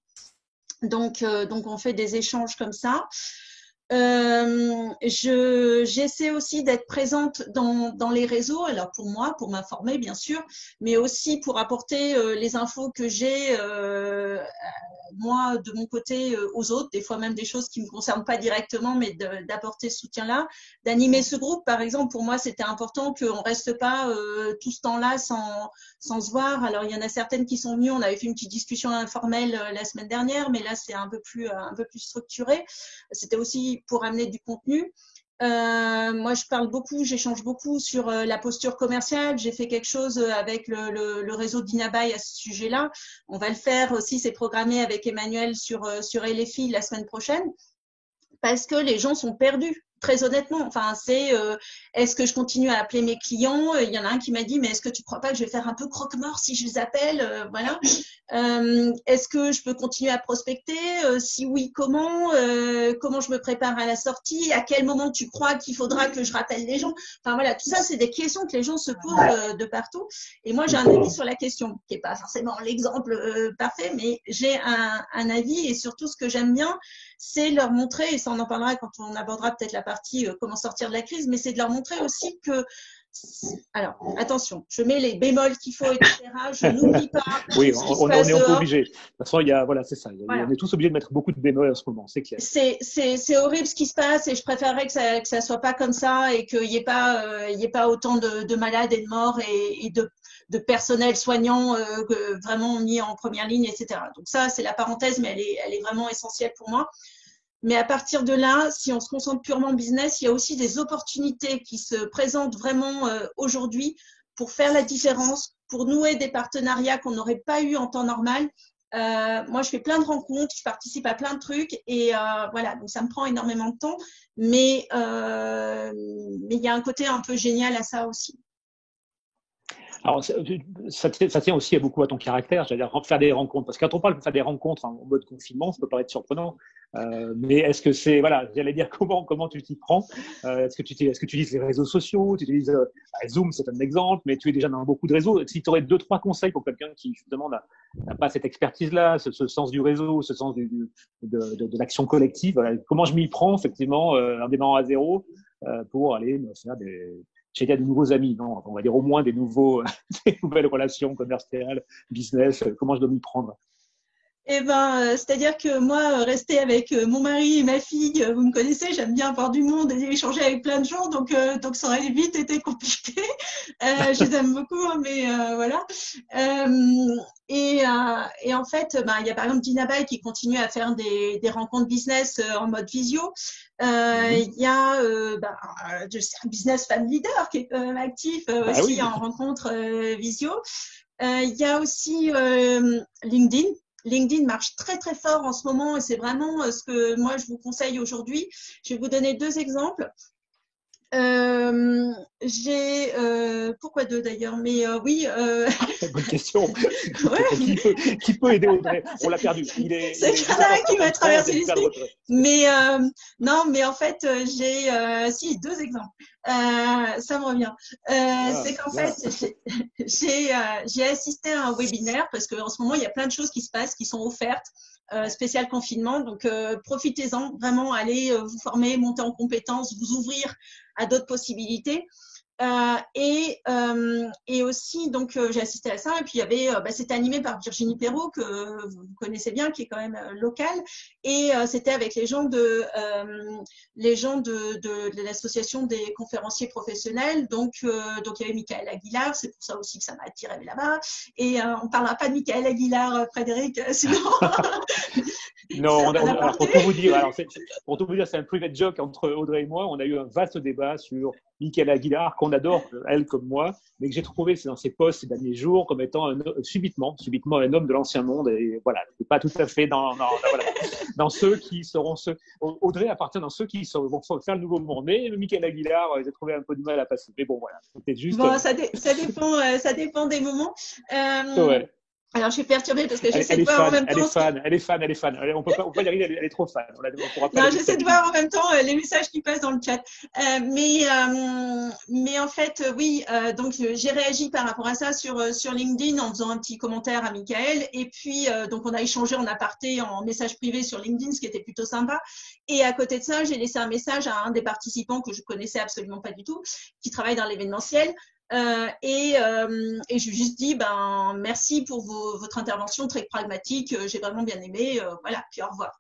Donc on fait des échanges comme ça. J'essaie aussi d'être présente dans les réseaux, alors pour moi, pour m'informer bien sûr, mais aussi pour apporter les infos que j'ai moi de mon côté aux autres, des fois même des choses qui ne me concernent pas directement, mais d'apporter ce soutien-là, d'animer ce groupe par exemple. Pour moi, c'était important qu'on ne reste pas tout ce temps-là sans se voir. Alors il y en a certaines qui sont venues, on avait fait une petite discussion informelle la semaine dernière, mais là c'est un peu plus structuré. C'était aussi pour amener du contenu. Moi, je parle beaucoup, j'échange beaucoup sur la posture commerciale. J'ai fait quelque chose avec le réseau d'Inabai à ce sujet-là. On va le faire aussi, c'est programmé avec Emmanuel sur LFI la semaine prochaine, parce que les gens sont perdus. Très honnêtement, enfin, est-ce que je continue à appeler mes clients? Il y en a un qui m'a dit, mais est-ce que tu crois pas que je vais faire un peu croque-mort si je les appelle? Voilà. Est-ce que je peux continuer à prospecter? Si oui, comment? Comment je me prépare à la sortie? À quel moment tu crois qu'il faudra que je rappelle les gens? Enfin voilà, tout ça, c'est des questions que les gens se posent de partout. Et moi, j'ai un avis sur la question, qui n'est pas forcément l'exemple parfait, mais j'ai un avis, et surtout ce que j'aime bien, c'est leur montrer, et ça on en parlera quand on abordera peut-être la partie comment sortir de la crise, mais c'est de leur montrer aussi que, alors attention, je mets les bémols qu'il faut, etc. Je n'oublie pas. Oui, on est un peu obligé. De toute façon, voilà, c'est ça. Voilà. On est tous obligés de mettre beaucoup de bémols en ce moment, c'est clair. C'est horrible ce qui se passe, et je préférerais que ça soit pas comme ça, et qu'il n'y ait pas autant de malades et de morts et de personnel soignant vraiment mis en première ligne, etc. Donc ça, c'est la parenthèse, mais elle est vraiment essentielle pour moi. Mais à partir de là, si on se concentre purement business, il y a aussi des opportunités qui se présentent vraiment aujourd'hui pour faire la différence, pour nouer des partenariats qu'on n'aurait pas eu en temps normal. Moi, je fais plein de rencontres, je participe à plein de trucs, et voilà, donc ça me prend énormément de temps, mais il y a un côté un peu génial à ça aussi. Alors, ça tient aussi beaucoup à ton caractère, c'est-à-dire faire des rencontres. Parce que quand on parle de faire des rencontres en mode confinement, ça peut paraître surprenant. Mais est-ce que j'allais dire, comment tu t'y prends? Est-ce que tu utilises les réseaux sociaux? Tu utilises Zoom, c'est un exemple, mais tu es déjà dans beaucoup de réseaux. Si tu aurais 2-3 conseils pour quelqu'un qui, justement, n'a pas cette expertise-là, ce sens du réseau, ce sens de l'action collective, voilà, comment je m'y prends, effectivement, en démarrant à zéro, pour aller me faire des nouveaux amis, non, on va dire au moins des nouvelles relations commerciales, business, comment je dois m'y prendre? C'est-à-dire que moi, rester avec mon mari et ma fille, vous me connaissez, j'aime bien voir du monde et échanger avec plein de gens, donc ça aurait vite été compliqué. Je les aime beaucoup, hein, mais voilà. Et en fait, il y a par exemple Dinabai qui continue à faire des rencontres business en mode visio. Il y a un business fan leader qui est quand même actif aussi en rencontre visio. Il y a aussi LinkedIn. LinkedIn marche très très fort en ce moment, et c'est vraiment ce que moi je vous conseille aujourd'hui. Je vais vous donner 2 exemples. Pourquoi 2 d'ailleurs? Mais oui. Bonne question. Ouais. Qui peut aider Audrey? On l'a perdu. C'est ça qui m'a traversé l'esprit. Mais non, mais en fait, j'ai 2 exemples. Ça me revient. C'est qu'en fait, j'ai assisté à un webinaire, parce qu'en ce moment, il y a plein de choses qui se passent, qui sont offertes. Spécial confinement, donc profitez-en, vraiment, allez vous former, monter en compétences, vous ouvrir à d'autres possibilités. Et aussi, donc j'ai assisté à ça, et puis il y avait, c'était animé par Virginie Perrault, que vous connaissez bien, qui est quand même locale, et c'était avec les gens de l'association des conférenciers professionnels, donc il y avait Michael Aguilar, c'est pour ça aussi que ça m'a attiré là-bas, et on ne parlera pas de Michael Aguilar, Frédéric, sinon. Non, ça n'a pas alors, pour tout vous dire, c'est un private joke entre Audrey et moi. On a eu un vaste débat sur Michael Aguilar, qu'on adore, elle comme moi, mais que j'ai trouvé dans ses posts ces derniers jours comme étant subitement un homme de l'ancien monde. Et voilà, c'est pas tout à fait dans ceux qui seront ceux. Audrey appartient dans ceux qui vont faire le nouveau monde. Mais Michael Aguilar, j'ai trouvé un peu de mal à passer. Mais bon, voilà, c'était juste. Bon, ça dépend des moments. Ouais. Alors, je suis perturbée parce que j'essaie de voir en même temps. Elle est fan. On peut pas y arriver, elle est trop fan. Non, j'essaie de voir en même temps les messages qui passent dans le chat. Mais en fait, oui, donc j'ai réagi par rapport à ça sur LinkedIn en faisant un petit commentaire à Michael. Et puis, donc on a échangé en aparté, en message privé sur LinkedIn, ce qui était plutôt sympa. Et à côté de ça, j'ai laissé un message à un des participants que je connaissais absolument pas du tout, qui travaille dans l'événementiel. Et je lui ai juste dit merci pour votre intervention très pragmatique, j'ai vraiment bien aimé, voilà, puis au revoir.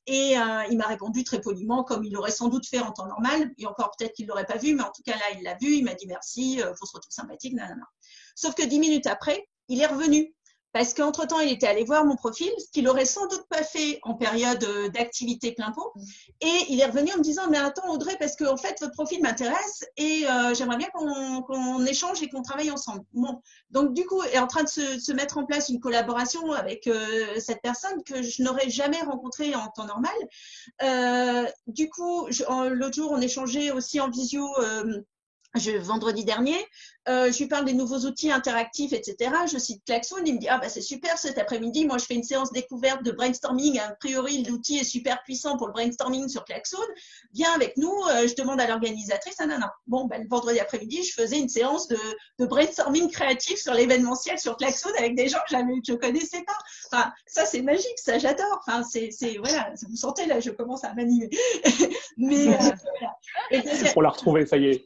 Il m'a répondu très poliment, comme il l'aurait sans doute fait en temps normal, et encore peut-être qu'il l'aurait pas vu, mais en tout cas là il l'a vu, il m'a dit merci pour ce retour sympathique, nanana. Sauf que 10 minutes après, il est revenu. Parce qu'entre-temps, il était allé voir mon profil, ce qu'il aurait sans doute pas fait en période d'activité plein pot. Et il est revenu en me disant, mais attends Audrey, parce que en fait, votre profil m'intéresse et j'aimerais bien qu'on échange et qu'on travaille ensemble. Bon. Donc du coup, est en train de se mettre en place une collaboration avec cette personne que je n'aurais jamais rencontrée en temps normal. Du coup, l'autre jour, on échangeait aussi en visio vendredi dernier. Je lui parle des nouveaux outils interactifs, etc. Je cite Klaxoon, il me dit c'est super cet après-midi, moi je fais une séance découverte de brainstorming, a priori l'outil est super puissant pour le brainstorming sur Klaxoon, viens avec nous, je demande à l'organisatrice, Bon, le vendredi après-midi, je faisais une séance de brainstorming créatif sur l'événementiel sur Klaxoon avec des gens que je connaissais pas. Enfin, ça c'est magique, ça j'adore. Enfin, voilà, vous sentez là, je commence à m'animer. Mais voilà. Pour la retrouver, ça y est.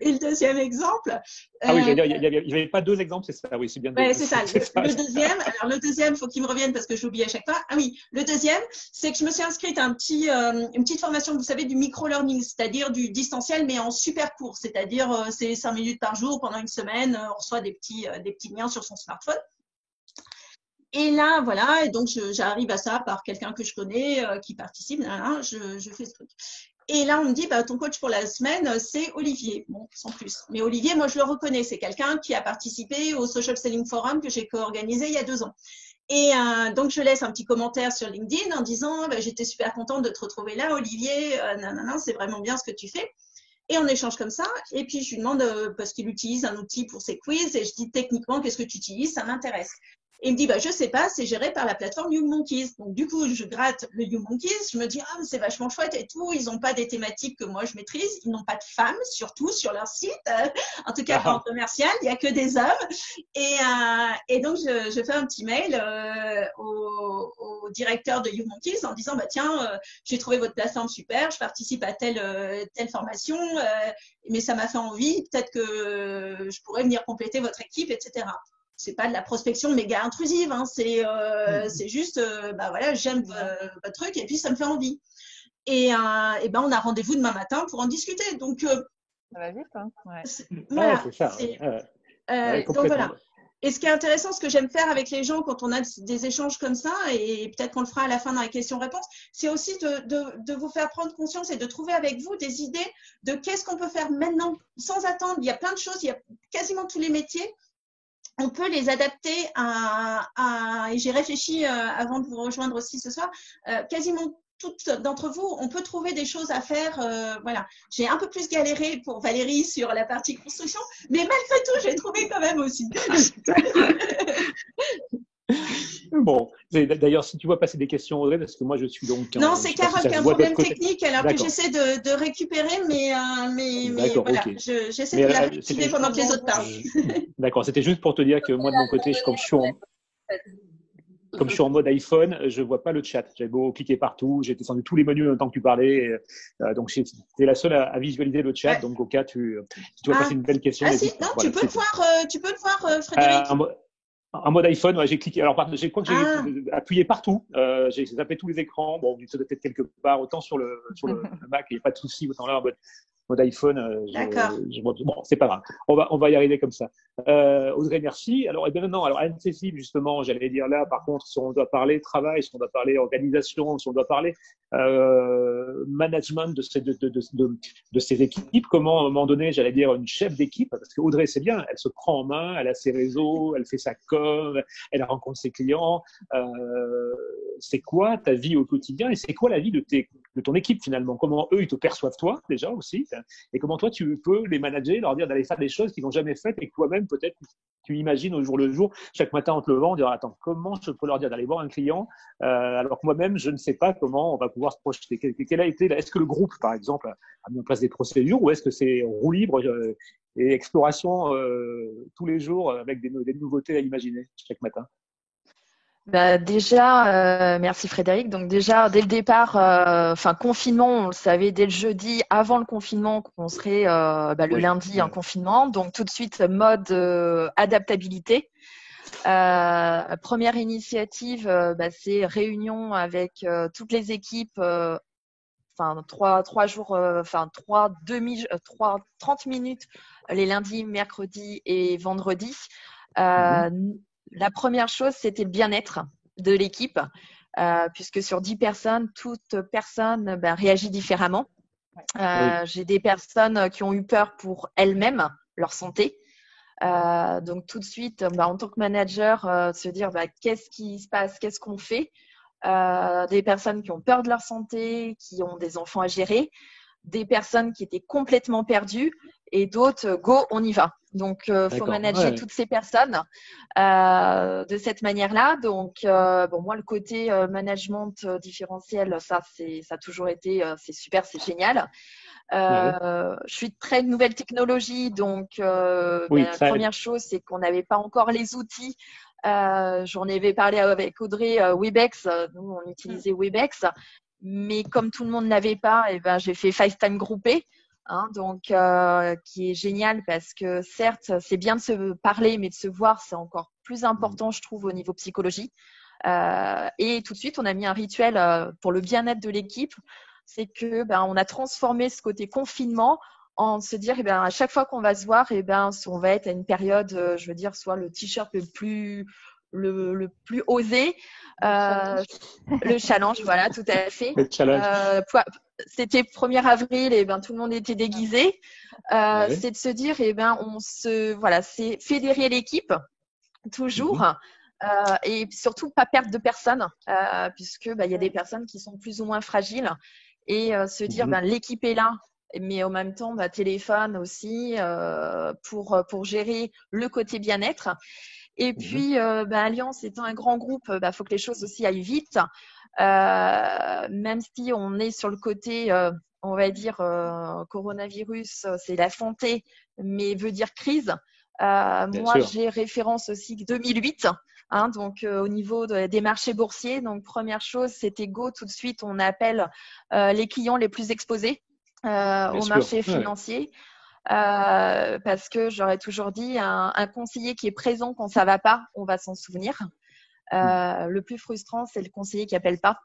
Et le deuxième exemple. Ah oui, il n'y avait pas deux exemples, c'est ça, oui, c'est bien. Ouais, c'est ça. Le deuxième, il faut qu'il me revienne parce que j'oublie à chaque fois. Ah oui, le deuxième, c'est que je me suis inscrite à une petite formation, vous savez, du micro-learning, c'est-à-dire du distanciel, mais en super court. C'est-à-dire, c'est 5 minutes par jour pendant une semaine, on reçoit des petits liens sur son smartphone. Et là, voilà, et donc j'arrive à ça par quelqu'un que je connais qui participe, je fais ce truc. Et là, on me dit, ton coach pour la semaine, c'est Olivier. Bon, sans plus. Mais Olivier, moi, je le reconnais. C'est quelqu'un qui a participé au Social Selling Forum que j'ai co-organisé il y a 2 ans. Et donc, je laisse un petit commentaire sur LinkedIn en disant, j'étais super contente de te retrouver là, Olivier. C'est vraiment bien ce que tu fais. Et on échange comme ça. Et puis, je lui demande, parce qu'il utilise un outil pour ses quiz, et je dis, techniquement, qu'est-ce que tu utilises? Ça m'intéresse. Et il me dit, je sais pas, c'est géré par la plateforme Young Monkeys. Donc, du coup, je gratte le Young Monkeys, je me dis, c'est vachement chouette et tout. Ils n'ont pas des thématiques que moi, je maîtrise. Ils n'ont pas de femmes, surtout sur leur site. En tout cas, pas en commercial, il n'y a que des hommes. Et donc, je fais un petit mail au directeur de Young Monkeys en disant, tiens, j'ai trouvé votre plateforme super, je participe à telle formation, mais ça m'a fait envie, peut-être que je pourrais venir compléter votre équipe, etc. C'est pas de la prospection méga intrusive, c'est juste, voilà, j'aime votre truc et puis ça me fait envie. Et on a rendez-vous demain matin pour en discuter. Donc, ça va vite, hein. Ouais. Voilà. C'est ça. Donc voilà. Et ce qui est intéressant, ce que j'aime faire avec les gens quand on a des échanges comme ça, et peut-être qu'on le fera à la fin dans les questions-réponses, c'est aussi de vous faire prendre conscience et de trouver avec vous des idées de qu'est-ce qu'on peut faire maintenant sans attendre. Il y a plein de choses, il y a quasiment tous les métiers. On peut les adapter et j'ai réfléchi avant de vous rejoindre aussi ce soir, quasiment toutes d'entre vous, on peut trouver des choses à faire. Voilà, j'ai un peu plus galéré pour Valérie sur la partie construction, mais malgré tout, j'ai trouvé quand même aussi. Bon, d'ailleurs, si tu vois passer des questions, Audrey, parce que moi, je suis donc… Non, c'est Carole qui a un problème technique, alors que j'essaie de récupérer, mais voilà, okay. J'essaie de la réactiver pendant que les autres parlent. D'accord, c'était juste pour te dire que moi, de mon côté, comme je suis en mode iPhone, je vois pas le chat. J'avais beau cliquer partout, j'ai descendu tous les menus en même temps que tu parlais. Donc, j'étais la seule à visualiser le chat. Ouais. Donc, au cas, tu vas passer une belle question. Ah si, non, voilà, tu peux le voir, Frédéric. En mode iPhone, j'ai cliqué. Alors, je crois que j'ai appuyé partout. J'ai zappé tous les écrans. Bon, ça doit être quelque part, autant sur le Mac, il n'y a pas de souci, autant là, en mode mode iPhone. D'accord. Bon, c'est pas grave. On va y arriver comme ça. Audrey, merci. Alors, maintenant, alors Anne-Cécile, justement, j'allais dire là, par contre, si on doit parler travail, si on doit parler organisation, si on doit parler management de ces équipes, comment à un moment donné, j'allais dire une chef d'équipe, parce que Audrey, c'est bien, elle se prend en main, elle a ses réseaux, elle fait sa com, elle rencontre ses clients. C'est quoi ta vie au quotidien et c'est quoi la vie de ton équipe finalement? Comment eux, ils te perçoivent toi déjà aussi, et comment toi, tu peux les manager, leur dire d'aller faire des choses qu'ils n'ont jamais faites et que toi-même, peut-être, tu imagines au jour le jour, chaque matin en te levant, dire attends, comment je peux leur dire d'aller voir un client alors que moi-même, je ne sais pas comment on va pouvoir se projeter. Quel a été, est-ce que le groupe, par exemple, a mis en place des procédures ou est-ce que c'est roue libre et exploration tous les jours avec des nouveautés à imaginer chaque matin? Bah déjà, merci Frédéric. Donc déjà, dès le départ, confinement, on le savait dès le jeudi, avant le confinement, qu'on serait le lundi en confinement. Donc tout de suite, mode adaptabilité. Première initiative, c'est réunion avec toutes les équipes. 3 jours, 30 minutes les lundis, mercredis et vendredis. La première chose, c'était le bien-être de l'équipe, puisque sur 10 personnes, toute personne réagit différemment. J'ai des personnes qui ont eu peur pour elles-mêmes, leur santé. Donc tout de suite, en tant que manager, se dire qu'est-ce qui se passe, qu'est-ce qu'on fait. Des personnes qui ont peur de leur santé, qui ont des enfants à gérer, des personnes qui étaient complètement perdues et d'autres, go, on y va. Donc, faut manager toutes ces personnes de cette manière-là. Donc, moi, le côté management différentiel, ça a toujours été, c'est super, c'est génial. Je suis très nouvelle technologie, donc la première chose, c'est qu'on n'avait pas encore les outils. J'en avais parlé avec Audrey, Webex. Nous, on utilisait Webex. Mais comme tout le monde n'avait pas, j'ai fait FaceTime groupé, qui est génial parce que certes, c'est bien de se parler, mais de se voir, c'est encore plus important, je trouve, au niveau psychologie. Et tout de suite, on a mis un rituel pour le bien-être de l'équipe. C'est que on a transformé ce côté confinement en se dire, à chaque fois qu'on va se voir, on va être à une période, soit le t-shirt le plus osé, le challenge, voilà, tout à fait. Le challenge. C'était 1er avril et tout le monde était déguisé. C'est de se dire, c'est fédérer l'équipe toujours. Et surtout pas perdre de personnes, puisque il y a des personnes qui sont plus ou moins fragiles, et se dire l'équipe est là, mais en même temps téléphone aussi pour gérer le côté bien-être. Et puis Alliance étant un grand groupe, faut que les choses aussi aillent vite, même si on est sur le côté on va dire coronavirus, c'est la santé, mais veut dire crise. Moi, j'ai référence aussi 2008, donc au niveau des marchés boursiers. Donc, première chose, c'était go, tout de suite, on appelle les clients les plus exposés au marché financier. Parce que j'aurais toujours dit, un conseiller qui est présent quand ça va pas, on va s'en souvenir. Le plus frustrant, c'est le conseiller qui appelle pas.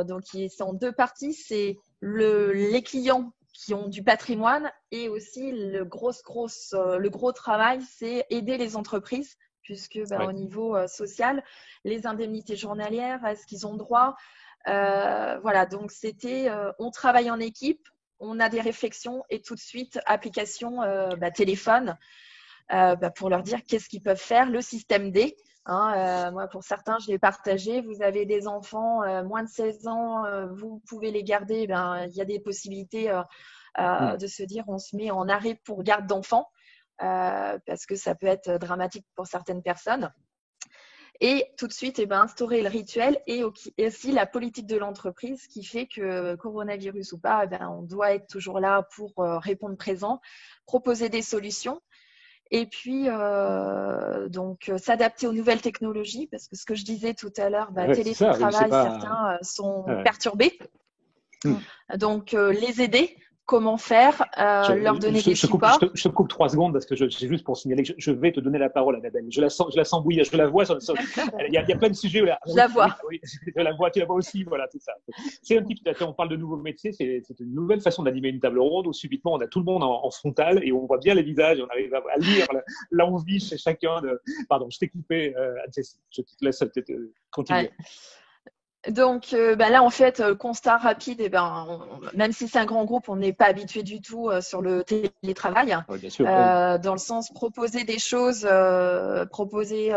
Donc, c'est en 2 parties. C'est les clients qui ont du patrimoine, et aussi le gros travail, c'est aider les entreprises, puisque au niveau social, les indemnités journalières, est-ce qu'ils ont droit, donc c'était on travaille en équipe, on a des réflexions, et tout de suite application téléphone pour leur dire qu'est-ce qu'ils peuvent faire, le système D. Moi, pour certains, je l'ai partagé. Vous avez des enfants moins de 16 ans, vous pouvez les garder. Il y a des possibilités de se dire on se met en arrêt pour garde d'enfants, parce que ça peut être dramatique pour certaines personnes. Et tout de suite, instaurer le rituel et aussi la politique de l'entreprise qui fait que coronavirus ou pas, on doit être toujours là pour répondre présent, proposer des solutions. Et puis, s'adapter aux nouvelles technologies, parce que ce que je disais tout à l'heure, télétravail, certains sont perturbés. Donc, les aider comment faire, leur donner des supports. Je te coupe 3 secondes parce que c'est juste pour signaler que je vais te donner la parole, Annabelle. Je la sens bouillir, je la vois. Il y a plein de sujets. Là. Je la vois. Oui, je la vois, tu la vois aussi. Voilà, tout ça. C'est un petit peu, on parle de nouveaux métiers, c'est une nouvelle façon d'animer une table ronde où subitement on a tout le monde en frontal et on voit bien les visages, on arrive à lire l'envie chez chacun de. Pardon, je t'ai coupé, Anne-Cécile. Je te laisse peut-être continuer. Ouais. Donc là, en fait, constat rapide, même si c'est un grand groupe, on n'est pas habitué du tout sur le télétravail. Oui, bien sûr, dans le sens proposer des choses, proposer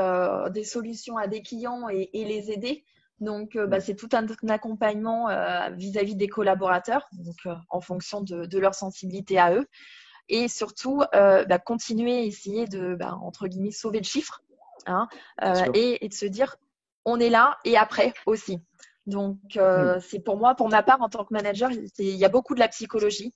des solutions à des clients et les aider. Donc, c'est tout un accompagnement vis-à-vis des collaborateurs, donc en fonction de leur sensibilité à eux. Et surtout, continuer à essayer de, entre guillemets, sauver le chiffre, hein, et de se dire, on est là et après aussi. Donc, c'est pour ma part, en tant que manager, il y a beaucoup de la psychologie.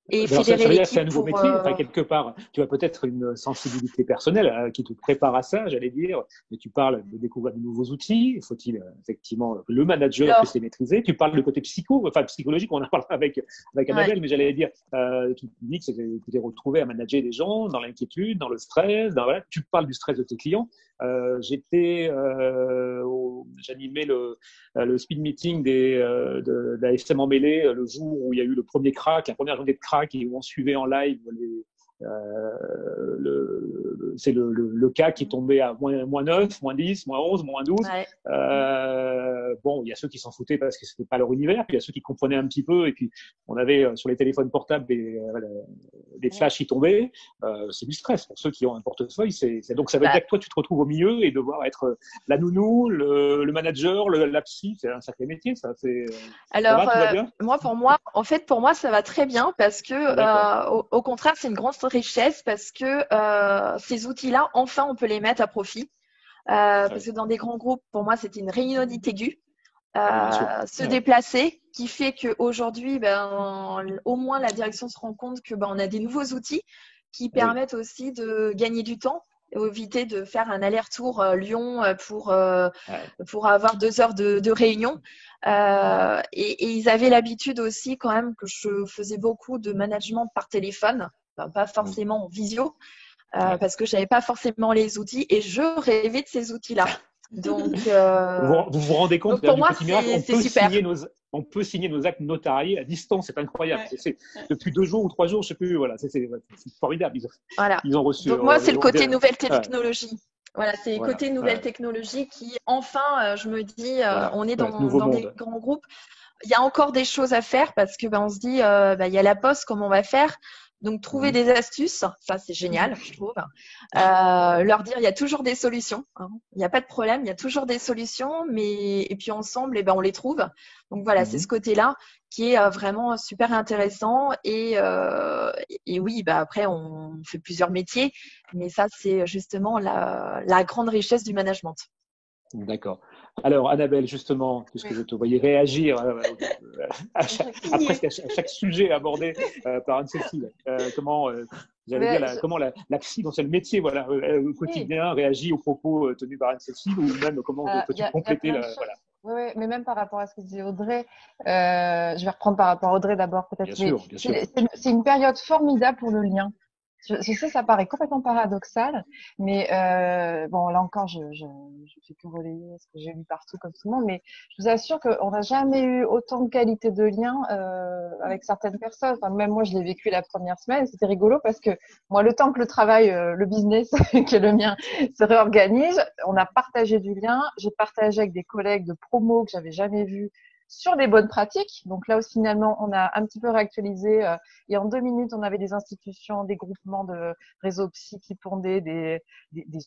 Et fédérer l'équipe c'est un nouveau métier. Enfin, quelque part, tu as peut-être une sensibilité personnelle qui te prépare à ça, j'allais dire. Mais tu parles de découvrir de nouveaux outils. Faut-il effectivement que le manager puisse les maîtriser. Tu parles de côté psychologique. On en parle avec Annabelle, mais j'allais dire, tu dis que tu t'es retrouvé à manager des gens dans l'inquiétude, dans le stress. Voilà. Tu parles du stress de tes clients. J'animais le speed meeting de la FM en mêlée le jour où il y a eu le premier crack, la première journée de crack, et où on suivait en live c'est le cas qui tombait à moins 9, moins 10, moins 11, moins 12. Ouais. Bon, il y a ceux qui s'en foutaient parce que c'était pas leur univers, puis il y a ceux qui comprenaient un petit peu, et puis on avait sur les téléphones portables des flashs qui tombaient. C'est du stress pour ceux qui ont un portefeuille. Donc ça veut dire que toi tu te retrouves au milieu et devoir être la nounou, le manager, la psy. C'est un sacré métier, ça. Alors, ça va, tout va bien pour moi, ça va très bien parce que au contraire, c'est une grande richesse parce que ces outils-là, enfin, on peut les mettre à profit. Parce que dans des grands groupes, pour moi, c'était une réunionite aiguë. Déplacer, qui fait qu'aujourd'hui, au moins la direction se rend compte que on a des nouveaux outils qui permettent aussi de gagner du temps, éviter de faire un aller-retour Lyon pour avoir 2 heures de réunion. Et ils avaient l'habitude aussi quand même que je faisais beaucoup de management par téléphone, pas forcément en visio, parce que j'avais pas forcément les outils et je rêvais de ces outils-là. Donc, vous vous rendez compte pour moi, on peut signer nos actes notariés à distance, c'est incroyable. Ouais. C'est depuis 2 jours ou 3 jours, je sais plus. Voilà, c'est formidable. Ils ont reçu. Donc moi, c'est le côté nouvelle technologie. Voilà, c'est le côté nouvelle technologie qui, enfin, je me dis, on est dans des grands groupes. Il y a encore des choses à faire parce que on se dit, il y a la poste, comment on va faire? Donc, trouver des astuces, ça c'est génial, je trouve. Leur dire, il y a toujours des solutions. Hein. Il n'y a pas de problème, il y a toujours des solutions, et puis ensemble, on les trouve. Donc voilà, c'est ce côté-là qui est vraiment super intéressant. Et oui, après, on fait plusieurs métiers, mais ça, c'est justement la grande richesse du management. D'accord. Alors, Annabelle, justement, puisque je te voyais réagir à chaque sujet abordé par Anne-Cécile, comment la psy dans ce métier, au quotidien, réagit aux propos tenus par Anne-Cécile, ou même comment peux-tu compléter Oui, mais même par rapport à ce que disait Audrey, je vais reprendre par rapport à Audrey d'abord peut-être. Bien sûr. C'est une période formidable pour le lien. Je sais, ça paraît complètement paradoxal, mais là encore, je fais que relayer ce que j'ai lu partout comme tout le monde, mais je vous assure qu'on n'a jamais eu autant de qualité de lien avec certaines personnes. Enfin, même moi, je l'ai vécu la première semaine. C'était rigolo parce que moi, le temps que le travail, le business, que le mien se réorganise, on a partagé du lien. J'ai partagé avec des collègues de promo que j'avais jamais vus sur des bonnes pratiques. Donc là aussi, finalement, on a un petit peu réactualisé et en 2 minutes, on avait des institutions, des groupements de réseaux psy qui pondaient des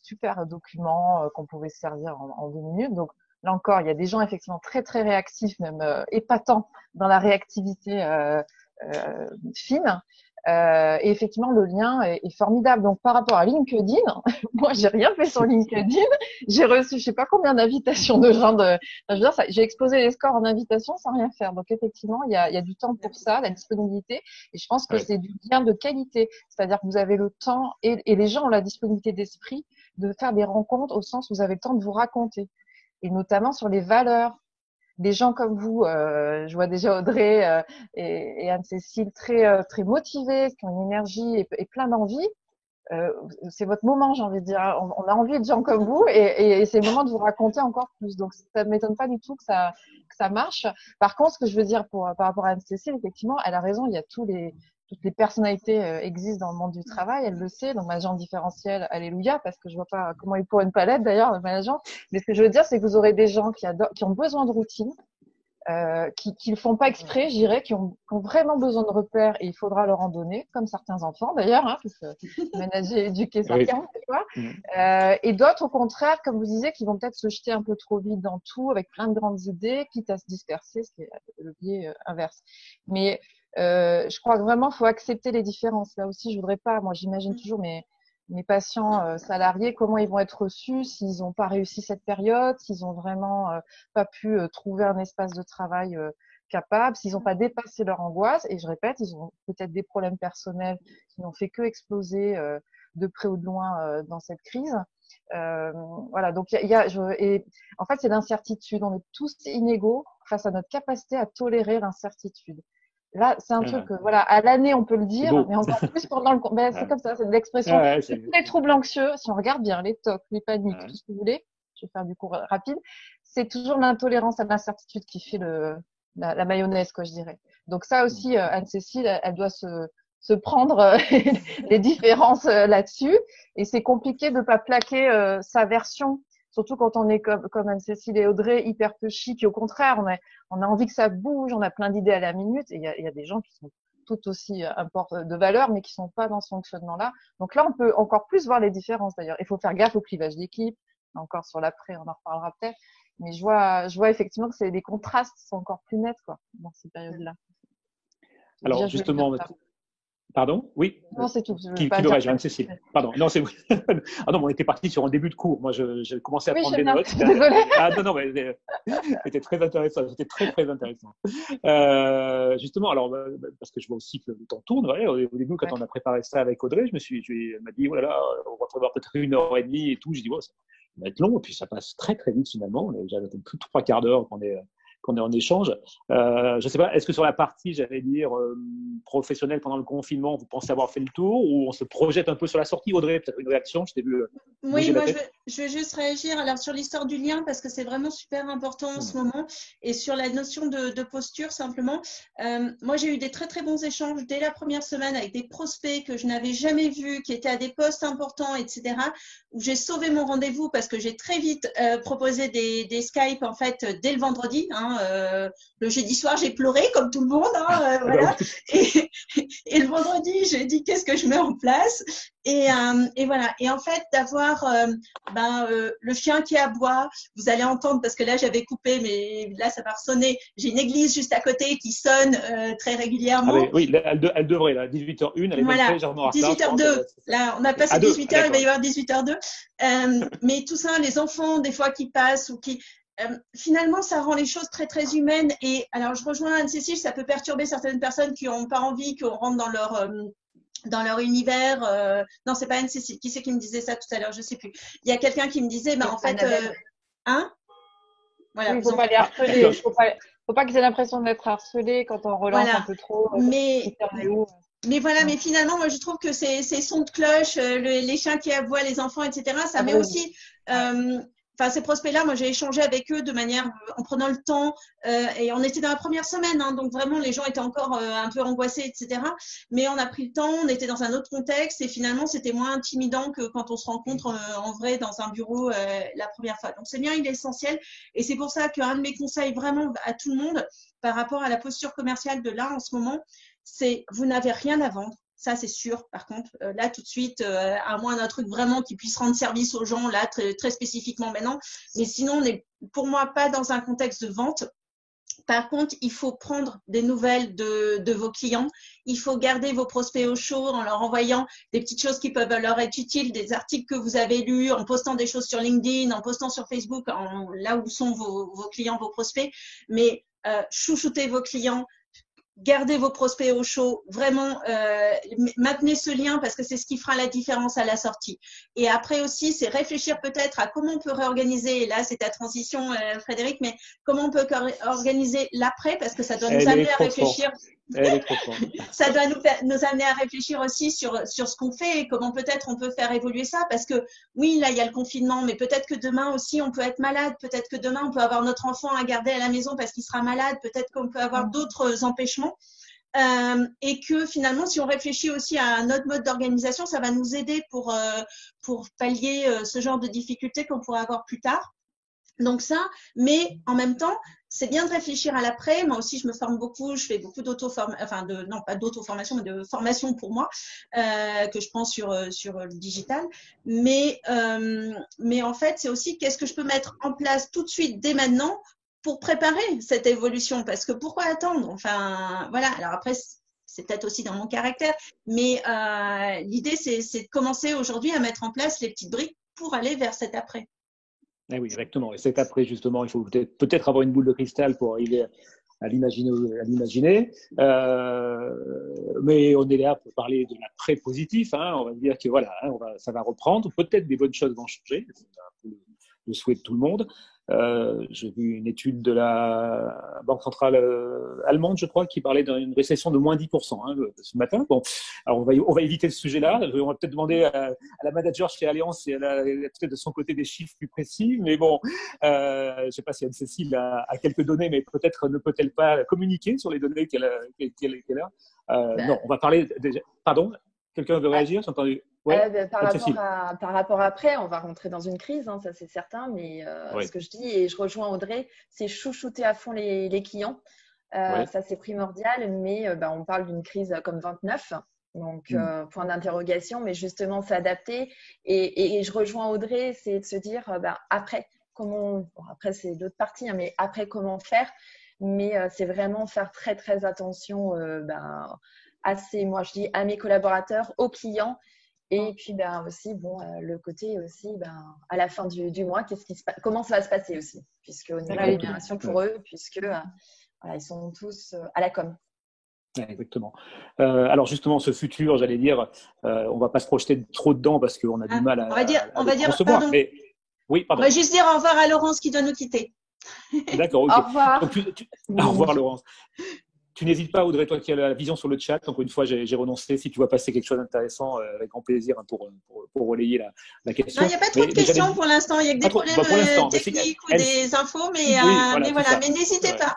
super documents qu'on pouvait se servir en 2 minutes. Donc là encore, il y a des gens effectivement très, très réactifs, même épatants dans la réactivité fine. Et effectivement, le lien est formidable. Donc, par rapport à LinkedIn, moi, j'ai rien fait sur LinkedIn. J'ai reçu, je sais pas combien d'invitations de gens j'ai exposé les scores en invitation sans rien faire. Donc, effectivement, il y a du temps pour ça, la disponibilité. Et je pense que c'est du lien de qualité. C'est-à-dire que vous avez le temps et les gens ont la disponibilité d'esprit de faire des rencontres au sens où vous avez le temps de vous raconter. Et notamment sur les valeurs des gens comme vous, je vois déjà Audrey et Anne-Cécile très motivés, qui ont une énergie et plein d'envie. C'est votre moment, j'ai envie de dire. On a envie de gens comme vous et c'est le moment de vous raconter encore plus. Donc, ça ne m'étonne pas du tout que ça marche. Par contre, ce que je veux dire par rapport à Anne-Cécile, effectivement, elle a raison. Il y a toutes les personnalités existent dans le monde du travail. Elle le sait. Donc, manager différentiel, alléluia, parce que je vois pas comment il pourrait ne pas l'être d'ailleurs, le manager. Mais ce que je veux dire, c'est que vous aurez des gens qui ont besoin de routine. Qui le font pas exprès, je dirais, qui ont vraiment besoin de repères et il faudra leur en donner, comme certains enfants d'ailleurs, hein, parce que manager et éduquer ça compte, tu vois. Et d'autres, au contraire, comme vous disiez, qui vont peut-être se jeter un peu trop vite dans tout, avec plein de grandes idées, quitte à se disperser, ce qui est le biais inverse. Mais je crois que vraiment, faut accepter les différences. Là aussi, je voudrais pas, moi j'imagine toujours mes patients salariés, comment ils vont être reçus s'ils n'ont pas réussi cette période, s'ils ont vraiment pas pu trouver un espace de travail capable, s'ils n'ont pas dépassé leur angoisse. Et je répète, ils ont peut-être des problèmes personnels qui n'ont fait que exploser de près ou de loin dans cette crise. Voilà, donc et en fait, c'est l'incertitude. On est tous inégaux face à notre capacité à tolérer l'incertitude. Là, c'est un truc, voilà, à l'année, on peut le dire, mais encore plus pendant le, c'est comme ça, c'est de l'expression. Tous les troubles anxieux, si on regarde bien, les TOC, les paniques, tout ce que vous voulez, je vais faire du cours rapide, c'est toujours l'intolérance à l'incertitude qui fait la mayonnaise, quoi, je dirais. Donc ça aussi, Anne-Cécile, elle doit se prendre les différences là-dessus, et c'est compliqué de pas plaquer sa version. Surtout quand on est comme Anne-Cécile et Audrey, hyper pushy, puis au contraire, on a envie que ça bouge, on a plein d'idées à la minute, et il y a des gens qui sont tout aussi de valeur, mais qui sont pas dans ce fonctionnement-là. Donc là, on peut encore plus voir les différences d'ailleurs. Il faut faire gaffe au clivage d'équipe. Encore sur l'après, on en reparlera peut-être. Mais je vois effectivement que les contrastes sont encore plus nets, quoi, dans ces périodes-là. Alors, justement, pardon? Oui. Non, c'est tout. Qui l'aurait, Anne-Cécile. Pardon. Non, c'est ah non, on était parti sur un début de cours. Moi, j'ai commencé à prendre des notes. Désolée. Ah non, mais c'était très intéressant. C'était très, très intéressant. Justement, alors, parce que je vois aussi que le temps tourne. Ouais, au début, quand on a préparé ça avec Audrey, elle m'a dit, oh là là, on va prévoir peut-être 1h30 et tout. J'ai dit, oh, ça va être long. Et puis, ça passe très, très vite finalement. J'avais plus de 3/4 d'heure qu'on est en échange. Je sais pas, est-ce que sur la partie, j'allais dire, professionnelle pendant le confinement, vous pensez avoir fait le tour ou on se projette un peu sur la sortie? Audrey, peut-être une réaction, je t'ai vu. Oui, moi, je veux juste réagir alors sur l'histoire du lien parce que c'est vraiment super important en ce moment et sur la notion de posture simplement. Moi, j'ai eu des très, très bons échanges dès la première semaine avec des prospects que je n'avais jamais vus, qui étaient à des postes importants, etc., où j'ai sauvé mon rendez-vous parce que j'ai très vite proposé des Skype, en fait, dès le vendredi. Le jeudi soir, j'ai pleuré comme tout le monde. Voilà. Et le vendredi, j'ai dit qu'est-ce que je mets en place. Et voilà. Et en fait, d'avoir le chien qui aboie, vous allez entendre parce que là j'avais coupé, mais là ça va ressonner. J'ai une église juste à côté qui sonne très régulièrement. Ah oui, elle devrait là, 18h01, elle est voilà, même légèrement en retard. 18h02. Là, on a passé 18h, il va y avoir 18h02. Mais tout ça, les enfants des fois qui passent ou qui finalement, ça rend les choses très, très humaines. Et alors, je rejoins Anne-Cécile, ça peut perturber certaines personnes qui n'ont pas envie qu'on rentre dans leur univers. Non, c'est pas Anne-Cécile. Qui c'est qui me disait ça tout à l'heure? Je sais plus. Il y a quelqu'un qui me disait, en fait, voilà. Il faut pas les harceler. Faut pas qu'ils aient l'impression d'être harcelés quand on relance un peu trop. Mais voilà, mais finalement, moi, je trouve que ces sons de cloche, les chiens qui aboient, les enfants, etc., ça met aussi ces prospects-là, moi, j'ai échangé avec eux de manière en prenant le temps et on était dans la première semaine, donc vraiment, les gens étaient encore un peu angoissés, etc. Mais on a pris le temps, on était dans un autre contexte et finalement, c'était moins intimidant que quand on se rencontre en vrai dans un bureau la première fois. Donc, c'est bien, il est essentiel et c'est pour ça qu'un de mes conseils vraiment à tout le monde par rapport à la posture commerciale de là en ce moment, c'est vous n'avez rien à vendre. Ça, c'est sûr. Par contre, là, tout de suite, à moins d'un truc vraiment qui puisse rendre service aux gens, là, très, très spécifiquement maintenant. Mais sinon, on n'est, pour moi, pas dans un contexte de vente. Par contre, il faut prendre des nouvelles de vos clients. Il faut garder vos prospects au chaud en leur envoyant des petites choses qui peuvent leur être utiles, des articles que vous avez lus, en postant des choses sur LinkedIn, en postant sur Facebook, là où sont vos clients, vos prospects. Mais chouchoutez vos clients. gardez vos prospects au chaud, vraiment maintenez ce lien parce que c'est ce qui fera la différence à la sortie. Et après aussi, c'est réfléchir peut-être à comment on peut réorganiser, et là c'est ta transition Frédéric, mais comment on peut organiser l'après parce que ça doit nous amener à réfléchir. Elle est trop forte. Ça doit nous amener à réfléchir aussi sur ce qu'on fait et comment peut-être on peut faire évoluer ça parce que oui, là il y a le confinement, mais peut-être que demain aussi on peut être malade, peut-être que demain on peut avoir notre enfant à garder à la maison parce qu'il sera malade, peut-être qu'on peut avoir d'autres empêchements et que finalement si on réfléchit aussi à un autre mode d'organisation, ça va nous aider pour pallier ce genre de difficultés qu'on pourrait avoir plus tard. Donc ça, mais en même temps, c'est bien de réfléchir à l'après. Moi aussi, je me forme beaucoup. Je fais beaucoup non pas d'auto-formation, mais de formation pour moi que je prends sur le digital. Mais en fait, c'est aussi qu'est-ce que je peux mettre en place tout de suite dès maintenant pour préparer cette évolution. Parce que pourquoi attendre? Enfin, voilà. Alors après, c'est peut-être aussi dans mon caractère, mais l'idée, c'est de commencer aujourd'hui à mettre en place les petites briques pour aller vers cet après. Eh oui, exactement. Et c'est après, justement, il faut peut-être avoir une boule de cristal pour arriver à l'imaginer. Mais on est là pour parler de l'après positif. Hein. On va dire que voilà, hein, ça va reprendre. Peut-être des bonnes choses vont changer. C'est un peu le souhait de tout le monde. J'ai vu une étude de la Banque centrale allemande, je crois, qui parlait d'une récession de moins 10% hein, ce matin. Bon, alors on va éviter ce sujet-là. On va peut-être demander à la manager chez Allianz si elle a peut-être de son côté des chiffres plus précis. Mais bon, je ne sais pas si Anne-Cécile a quelques données, mais peut-être ne peut-elle pas communiquer sur les données qu'elle a. Non, on va parler déjà. Pardon, quelqu'un veut réagir? J'ai entendu. Ouais, par rapport après, on va rentrer dans une crise, hein, ça c'est certain, mais ce que je dis, et je rejoins Audrey, c'est chouchouter à fond les clients. Ça c'est primordial, mais on parle d'une crise comme 29, donc point d'interrogation, mais justement s'adapter. Et je rejoins Audrey, c'est de se dire après, après c'est l'autre partie, hein, mais après comment faire, mais c'est vraiment faire très très attention moi je dis à mes collaborateurs, aux clients. Et puis aussi le côté aussi à la fin du mois, comment ça va se passer aussi, puisque au niveau de la rémunération pour eux, puisque ils sont tous à la com. Exactement. Alors justement, ce futur, j'allais dire, on va pas se projeter trop dedans parce qu'on a du mal à on va dire concevoir. Pardon. Mais, oui, pardon. On va juste dire au revoir à Laurence qui doit nous quitter. D'accord. Okay. Au revoir. Donc, au revoir Laurence. Tu n'hésites pas, Audrey, toi qui as la vision sur le chat. Encore une fois, j'ai renoncé. Si tu vois passer quelque chose d'intéressant, avec grand plaisir pour relayer la question. Non, il n'y a pas trop de questions pour l'instant. Il y a que des problèmes techniques ou des infos, mais voilà. Mais n'hésitez pas.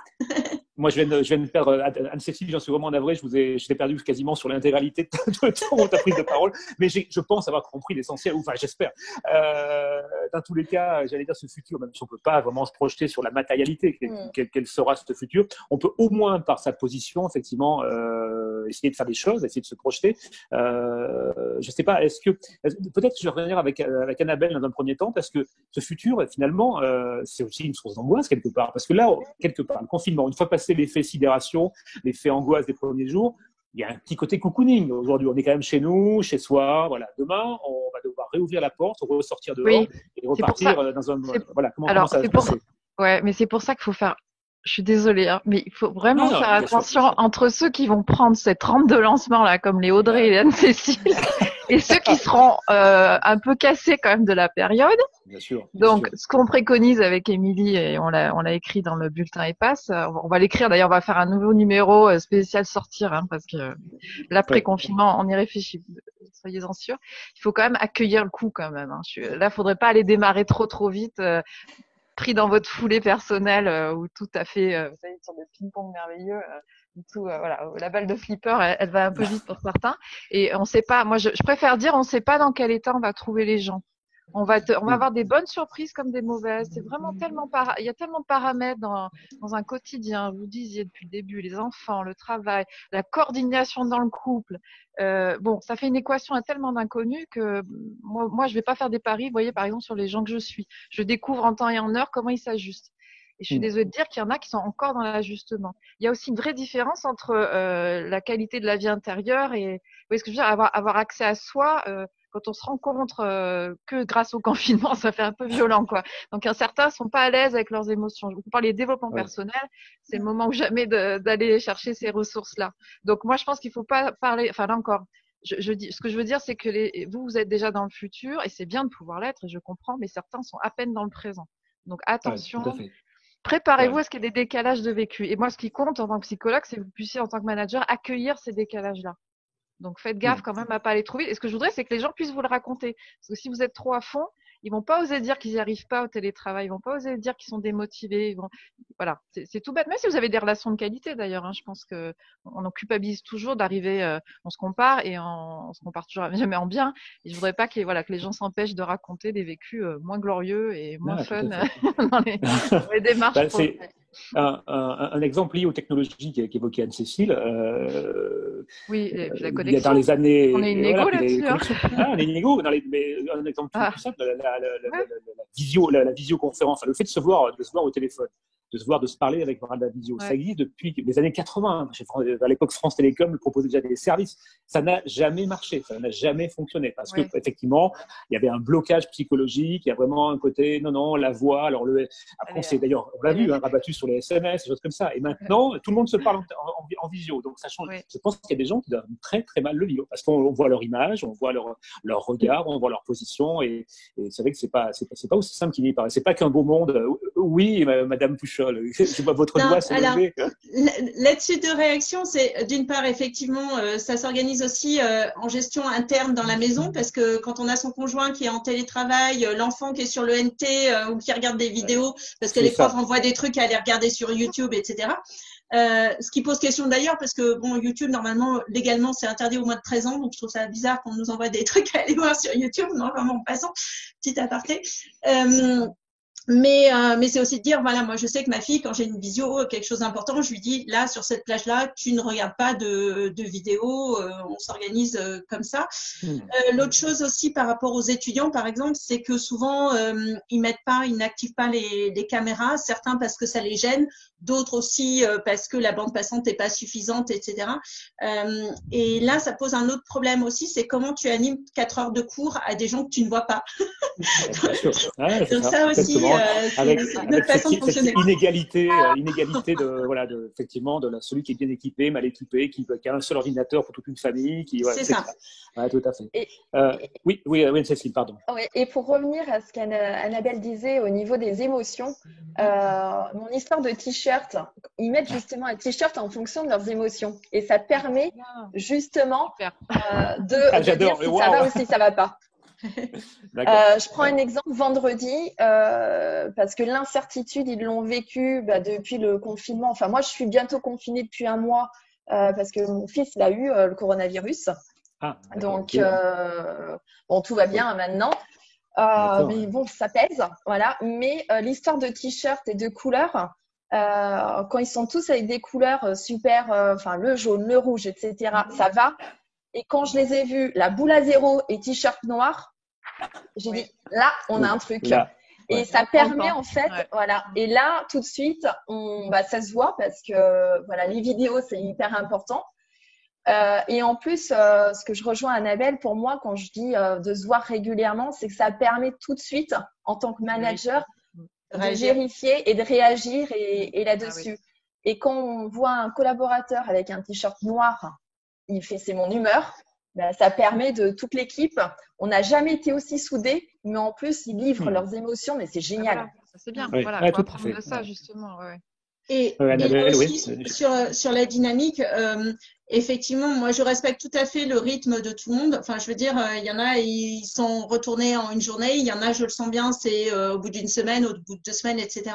Moi, je viens de perdre Anne-Cécile, j'en suis vraiment navré. Je t'ai perdu quasiment sur l'intégralité de ta prise de parole, mais je pense avoir compris l'essentiel. Enfin, j'espère. Dans tous les cas, j'allais dire ce futur, même si on peut pas vraiment se projeter sur la matérialité, quel sera ce futur, on peut au moins par sa position, effectivement, essayer de faire des choses, essayer de se projeter. Je sais pas. Peut-être que je vais revenir avec Annabelle dans un premier temps, parce que ce futur, finalement, c'est aussi une source d'angoisse quelque part, parce que là, quelque part, le confinement, une fois passé l'effet sidération, l'effet angoisse des premiers jours, il y a un petit côté cocooning. Aujourd'hui, on est quand même chez nous, chez soi. Voilà. Demain, on va devoir réouvrir la porte, ressortir dehors et repartir dans un. Voilà. Comment ça va se passer? Ouais, mais c'est pour ça qu'il faut faire. Je suis désolée, hein, mais il faut vraiment faire attention entre ceux qui vont prendre cette rampe de lancement là, comme les Audrey et les Anne-Cécile, et ceux qui seront un peu cassés quand même de la période. Bien sûr. Donc, ce qu'on préconise avec Émilie, et on l'a écrit dans le bulletin EPAS, on va l'écrire. D'ailleurs, on va faire un nouveau numéro spécial sortir, hein, parce que l'après-confinement, on y réfléchit. Soyez-en sûrs. Il faut quand même accueillir le coup quand même. Hein. Là, faudrait pas aller démarrer trop vite. Pris dans votre foulée personnelle où tout a fait, vous savez, une sorte de ping-pong merveilleux. La balle de flipper, elle va un peu vite pour certains. Et on sait pas. Moi, je préfère dire, on sait pas dans quel état on va trouver les gens. On va avoir des bonnes surprises comme des mauvaises. C'est vraiment il y a tellement de paramètres dans un quotidien. Vous disiez depuis le début, les enfants, le travail, la coordination dans le couple. Ça fait une équation à tellement d'inconnus que moi, je vais pas faire des paris. Vous voyez, par exemple, sur les gens que je suis. Je découvre en temps et en heure comment ils s'ajustent. Et je suis désolée de dire qu'il y en a qui sont encore dans l'ajustement. Il y a aussi une vraie différence entre la qualité de la vie intérieure et, vous voyez ce que je veux dire, avoir accès à soi. quand on se rencontre que grâce au confinement, ça fait un peu violent, quoi. Donc, certains sont pas à l'aise avec leurs émotions. On parle des développements personnels, c'est le moment ou jamais d'aller chercher ces ressources-là. Donc, moi, je pense qu'il faut pas parler. Enfin, là encore, ce que je veux dire, c'est que vous êtes déjà dans le futur et c'est bien de pouvoir l'être, et je comprends, mais certains sont à peine dans le présent. Donc, attention. Préparez-vous à ce qu'il y ait des décalages de vécu. Et moi, ce qui compte en tant que psychologue, c'est que vous puissiez, en tant que manager, accueillir ces décalages-là. Donc, faites gaffe quand même à pas les trouver. Et ce que je voudrais, c'est que les gens puissent vous le raconter. Parce que si vous êtes trop à fond, ils vont pas oser dire qu'ils n'y arrivent pas au télétravail. Ils vont pas oser dire qu'ils sont démotivés. Voilà. C'est tout bête. Même si vous avez des relations de qualité, d'ailleurs, je pense que on en culpabilise toujours d'arriver, on se compare et on se compare toujours jamais en bien. Et je voudrais pas que les gens s'empêchent de raconter des vécus moins glorieux et moins fun dans les démarches. C'est un exemple lié aux technologies qu'évoquait Anne-Cécile. Oui, la connexion. Il y a dans les années. On est inégaux là-dessus. On est inégaux. Mais un exemple tout simple, la visioconférence, le fait de se voir au téléphone, de se parler avec la visio. Ça existe depuis les années 80. À l'époque, France Télécom proposait déjà des services. Ça n'a jamais marché, ça n'a jamais fonctionné parce que effectivement, il y avait un blocage psychologique. Il y a vraiment un côté non, la voix. Alors après, d'ailleurs, on l'a vu, rabattu sur les SMS, des choses comme ça. Et maintenant, tout le monde se parle en visio. Donc ça change. Je pense qu'il y a des gens qui doivent très très mal le vivre parce qu'on voit leur image, on voit leur regard, on voit leur position. Et c'est vrai que c'est pas aussi simple qu'il n'y paraît. C'est pas qu'un beau monde. Oui, Madame Pouchol. Je vois votre doigt se lever. Là-dessus, deux réactions. C'est d'une part, effectivement, ça s'organise aussi en gestion interne dans la maison parce que quand on a son conjoint qui est en télétravail, l'enfant qui est sur le NT ou qui regarde des vidéos parce que les profs envoient des trucs à aller regarder sur YouTube, etc. Ce qui pose question d'ailleurs parce que YouTube normalement légalement c'est interdit au moins de 13 ans, donc je trouve ça bizarre qu'on nous envoie des trucs à aller voir sur YouTube. Non, vraiment en passant, petit aparté. Mais c'est aussi de dire, voilà, moi je sais que ma fille, quand j'ai une visio, quelque chose d'important, je lui dis, là, sur cette plage-là, tu ne regardes pas de vidéo, on s'organise comme ça. L'autre chose aussi par rapport aux étudiants, par exemple, c'est que souvent, ils n'activent pas les caméras, certains parce que ça les gêne, d'autres aussi parce que la bande passante n'est pas suffisante, etc. Et là, ça pose un autre problème aussi, c'est comment tu animes 4 heures de cours à des gens que tu ne vois pas. Donc ça aussi, avec notre façon de fonctionner. Cette inégalité de effectivement de celui qui est bien équipé, mal équipé, qui a un seul ordinateur pour toute une famille, c'est ça. Ouais, tout à fait. Oui, Cécile, pardon. Et pour revenir à ce qu'Annabelle disait au niveau des émotions, mon histoire de t-shirt, ils mettent justement un t-shirt en fonction de leurs émotions, et ça permet justement de dire si ça va ou si ça va pas. Je prends un exemple vendredi parce que l'incertitude ils l'ont vécu depuis le confinement. Enfin moi je suis bientôt confinée depuis un mois parce que mon fils il a eu le coronavirus. Donc tout va bien maintenant. Mais bon ça pèse, voilà. Mais l'histoire de t-shirt et de couleurs, quand ils sont tous avec des couleurs super, enfin le jaune, le rouge, etc. Ça va. Et quand je les ai vus, la boule à zéro et t-shirt noir, j'ai dit, là, on a un truc. Et ça permet, en fait, voilà. Et là, tout de suite, ça se voit parce que, voilà, les vidéos, c'est hyper important. Et en plus, ce que je rejoins Annabelle, pour moi, quand je dis de se voir régulièrement, c'est que ça permet tout de suite, en tant que manager, de vérifier et de réagir et là-dessus. Et quand on voit un collaborateur avec un t-shirt noir, il fait c'est mon humeur, ça permet de toute l'équipe. On n'a jamais été aussi soudés, mais en plus ils livrent leurs émotions, mais c'est génial. Voilà, c'est bien. Voilà, tout à fait. Ça justement. Et aussi sur la dynamique, effectivement, moi je respecte tout à fait le rythme de tout le monde. Enfin, je veux dire, il y en a, ils sont retournés en une journée. Il y en a, je le sens bien, c'est au bout d'une semaine, au bout de 2 semaines, etc.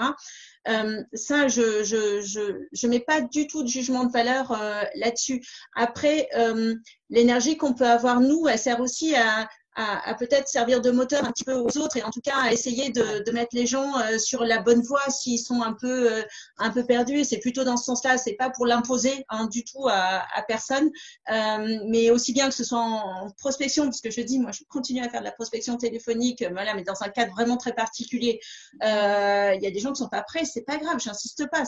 Ça, je mets pas du tout de jugement de valeur là-dessus. Après, l'énergie qu'on peut avoir nous, elle sert aussi à peut-être servir de moteur un petit peu aux autres et en tout cas à essayer de mettre les gens sur la bonne voie s'ils sont un peu perdus. C'est plutôt dans ce sens-là. C'est pas pour l'imposer du tout à personne, mais aussi bien que ce soit en prospection, parce que je dis, moi, je continue à faire de la prospection téléphonique, voilà, mais dans un cadre vraiment très particulier. Il y a des gens qui sont pas prêts, c'est pas grave, j'insiste pas.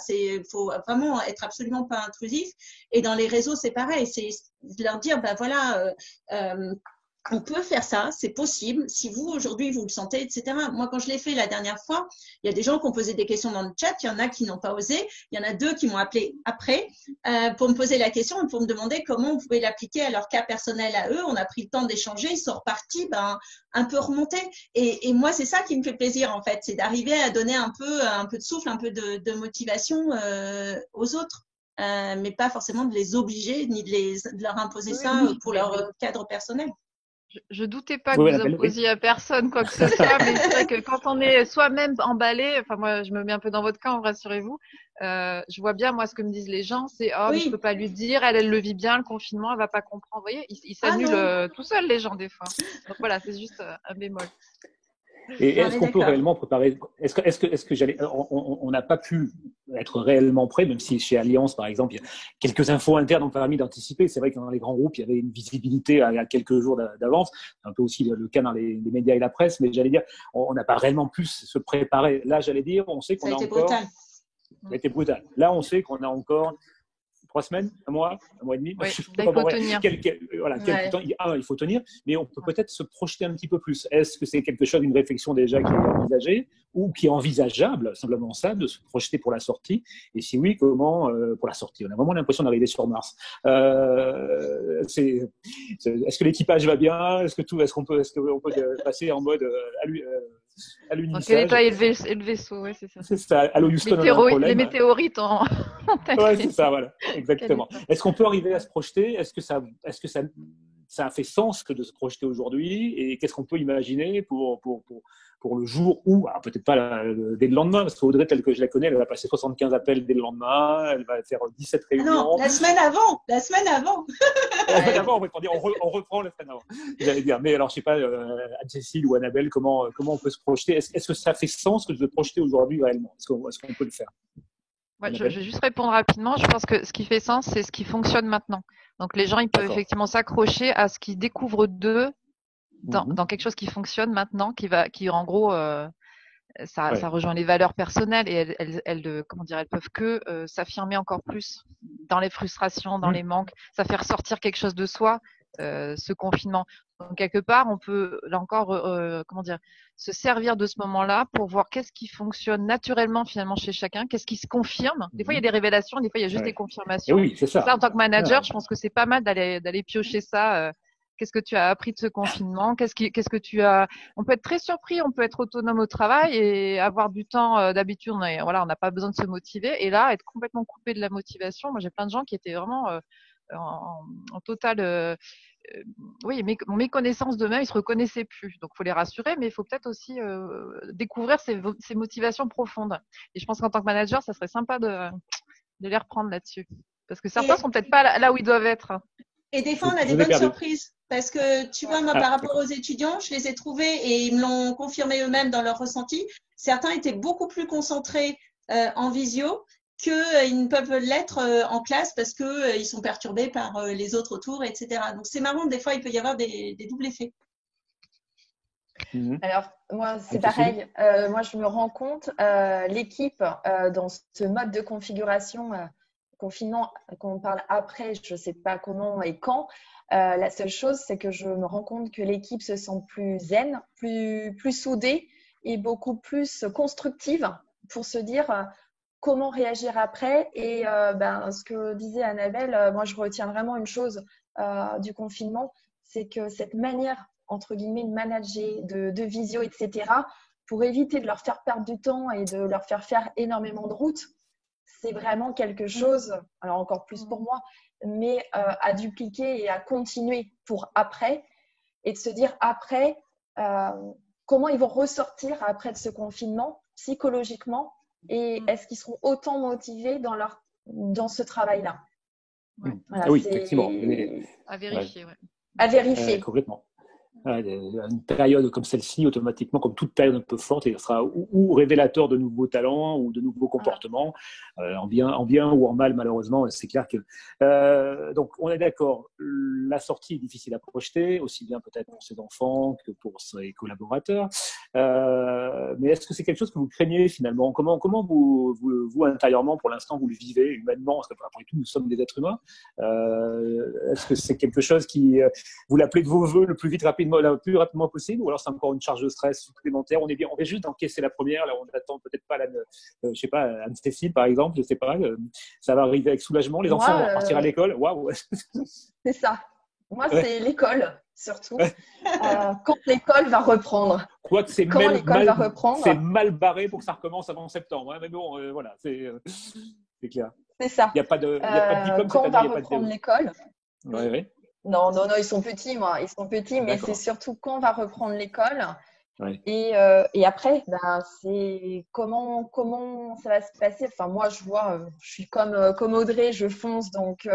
Faut vraiment être absolument pas intrusif. Et dans les réseaux, c'est pareil. C'est de leur dire, voilà. On peut faire ça, c'est possible. Si vous, aujourd'hui, vous le sentez, etc. Moi, quand je l'ai fait la dernière fois, il y a des gens qui ont posé des questions dans le chat. Il y en a qui n'ont pas osé. Il y en a 2 qui m'ont appelé après pour me poser la question et pour me demander comment on pouvait l'appliquer à leur cas personnel à eux. On a pris le temps d'échanger. Ils sont repartis un peu remontés. Et moi, c'est ça qui me fait plaisir, en fait. C'est d'arriver à donner un peu de souffle, un peu de motivation aux autres. Mais pas forcément de les obliger ni de leur imposer ça pour leur cadre personnel. Je doutais pas que vous opposiez à personne quoi que ce soit, mais c'est vrai que quand on est soi-même emballé, enfin moi je me mets un peu dans votre camp, rassurez-vous, je vois bien moi ce que me disent les gens, c'est mais je peux pas lui dire, elle le vit bien le confinement, elle va pas comprendre, vous voyez, ils s'annulent tout seuls les gens des fois. Donc voilà, c'est juste un bémol. Et est-ce qu'on peut réellement préparer? Est-ce que on n'a pas pu être réellement prêt, même si chez Allianz, par exemple, il y a quelques infos internes ont permis d'anticiper. C'est vrai que dans les grands groupes, il y avait une visibilité à quelques jours d'avance. C'est un peu aussi le cas dans les médias et la presse, mais j'allais dire, on n'a pas réellement pu se préparer. Là, j'allais dire, on sait qu'on a encore. Ça a été brutal. Là, on sait qu'on a encore 3 semaines, un mois et demi. Oui, il faut tenir. Quelques temps, il faut tenir, mais on peut peut-être se projeter un petit peu plus. Est-ce que c'est quelque chose, une réflexion déjà qui est envisagée ou qui est envisageable, simplement ça, de se projeter pour la sortie? Et si oui, comment pour la sortie? On a vraiment l'impression d'arriver sur Mars. Est-ce que l'équipage va bien? Est-ce qu'on peut passer en mode à l'unissage? Quelle est taille le vaisseau? Ouais, c'est ça. C'est ça. À Houston, on a un problème. Les météorites en ouais, c'est ça, voilà. Exactement. Est-ce qu'on peut arriver à se projeter? Est-ce que ça a fait sens que de se projeter aujourd'hui? Et qu'est-ce qu'on peut imaginer pour le jour où, alors peut-être pas dès le lendemain, parce qu'Audrey, telle que je la connais, elle va passer 75 appels dès le lendemain, elle va faire 17 réunions. Non, la semaine avant. La semaine avant, on reprend la semaine avant. J'allais dire, mais alors, je sais pas, Anne-Cécile ou Annabelle, comment on peut se projeter? Est-ce que ça fait sens que de se projeter aujourd'hui réellement? Est-ce qu'on peut le faire? Ouais, je vais juste répondre rapidement. Je pense que ce qui fait sens, c'est ce qui fonctionne maintenant. Donc, les gens, ils peuvent effectivement s'accrocher à ce qu'ils découvrent d'eux dans quelque chose qui fonctionne maintenant, qui en gros, ça rejoint les valeurs personnelles et elles peuvent que s'affirmer encore plus dans les frustrations, dans les manques. Ça fait ressortir quelque chose de soi, ce confinement. Donc, quelque part, on peut, là encore, se servir de ce moment-là pour voir qu'est-ce qui fonctionne naturellement finalement chez chacun, qu'est-ce qui se confirme. Des fois, il y a des révélations, des fois, il y a juste des confirmations. Et oui, c'est ça. Ça, en tant que manager, je pense que c'est pas mal d'aller piocher ça. Qu'est-ce que tu as appris de ce confinement? Qu'est-ce que tu as? On peut être très surpris, on peut être autonome au travail et avoir du temps. D'habitude, on n'a pas besoin de se motiver. Et là, être complètement coupé de la motivation. Moi, j'ai plein de gens qui étaient vraiment en totale méconnaissance d'eux-mêmes, ils se reconnaissaient plus. Donc, faut les rassurer, mais il faut peut-être aussi découvrir ces motivations profondes. Et je pense qu'en tant que manager, ça serait sympa de les reprendre là-dessus, parce que certains sont peut-être pas là où ils doivent être. Et des fois, on a des bonnes surprises. Parce que, tu vois, moi, par rapport aux étudiants, je les ai trouvés et ils me l'ont confirmé eux-mêmes dans leur ressenti. Certains étaient beaucoup plus concentrés en visio qu'ils ne peuvent l'être en classe parce qu'ils sont perturbés par les autres autour, etc. Donc, c'est marrant. Des fois, il peut y avoir des doubles effets. Alors, moi, c'est pareil. Moi, je me rends compte, l'équipe, dans ce mode de configuration confinement, qu'on parle après, je ne sais pas comment et quand, la seule chose, c'est que je me rends compte que l'équipe se sent plus zen, plus soudée et beaucoup plus constructive pour se dire comment réagir après. Et ce que disait Annabelle, moi, je retiens vraiment une chose du confinement, c'est que cette manière, entre guillemets, de manager, de visio, etc., pour éviter de leur faire perdre du temps et de leur faire énormément de route, c'est vraiment quelque chose, alors encore plus pour moi, mais à dupliquer et à continuer pour après, et de se dire après, comment ils vont ressortir après de ce confinement psychologiquement, et est-ce qu'ils seront autant motivés dans ce travail-là? Voilà, oui, effectivement. À vérifier. Ouais. Ouais. À vérifier. Complètement. Une période comme celle-ci, automatiquement, comme toute période un peu forte, elle sera ou révélateur de nouveaux talents ou de nouveaux comportements, en bien ou en mal, malheureusement. C'est clair que. Donc, on est d'accord. La sortie est difficile à projeter, aussi bien peut-être pour ses enfants que pour ses collaborateurs. Mais est-ce que c'est quelque chose que vous craignez finalement? Comment vous intérieurement, pour l'instant, vous le vivez humainement? Parce qu'après tout, nous sommes des êtres humains. Est-ce que c'est quelque chose qui vous l'appelez de vos voeux le plus rapidement possible, ou alors c'est encore une charge de stress supplémentaire? On vient juste d'encaisser la première, là on n'attend peut-être pas je sais pas, Anne-Cécile par exemple, je sais pas, ça va arriver avec soulagement, les enfants vont partir à l'école, waouh. C'est ça. Moi, c'est l'école, surtout. Quand l'école va reprendre. Quoique c'est mal barré pour que ça recommence avant septembre, hein, mais bon, voilà, c'est clair. C'est ça. Il n'y a pas de diplôme. Quand on va reprendre l'école. Oui. Non, ils sont petits, moi. Ils sont petits, mais c'est surtout quand on va reprendre l'école. Ouais. Et après, c'est comment ça va se passer. Enfin, moi, je vois, je suis comme Audrey, je fonce, donc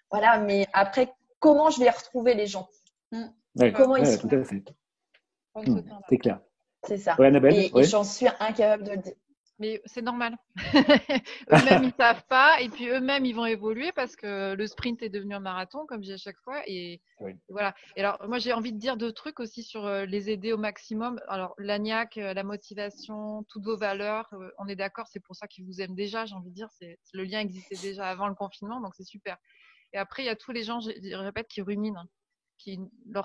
voilà. Mais après, comment je vais retrouver les gens? Comment ils sont? Tout à fait. C'est clair. C'est ça. Ouais, Annabelle, et j'en suis incapable de le dire. Mais c'est normal. Eux-mêmes, ils savent pas. Et puis, eux-mêmes, ils vont évoluer parce que le sprint est devenu un marathon, comme j'ai à chaque fois. Et voilà. Et alors, moi, j'ai envie de dire 2 trucs aussi sur les aider au maximum. Alors, l'ANIAC, la motivation, toutes vos valeurs, on est d'accord, c'est pour ça qu'ils vous aiment déjà. J'ai envie de dire, le lien existait déjà avant le confinement, donc c'est super. Et après, il y a tous les gens, je répète, qui ruminent,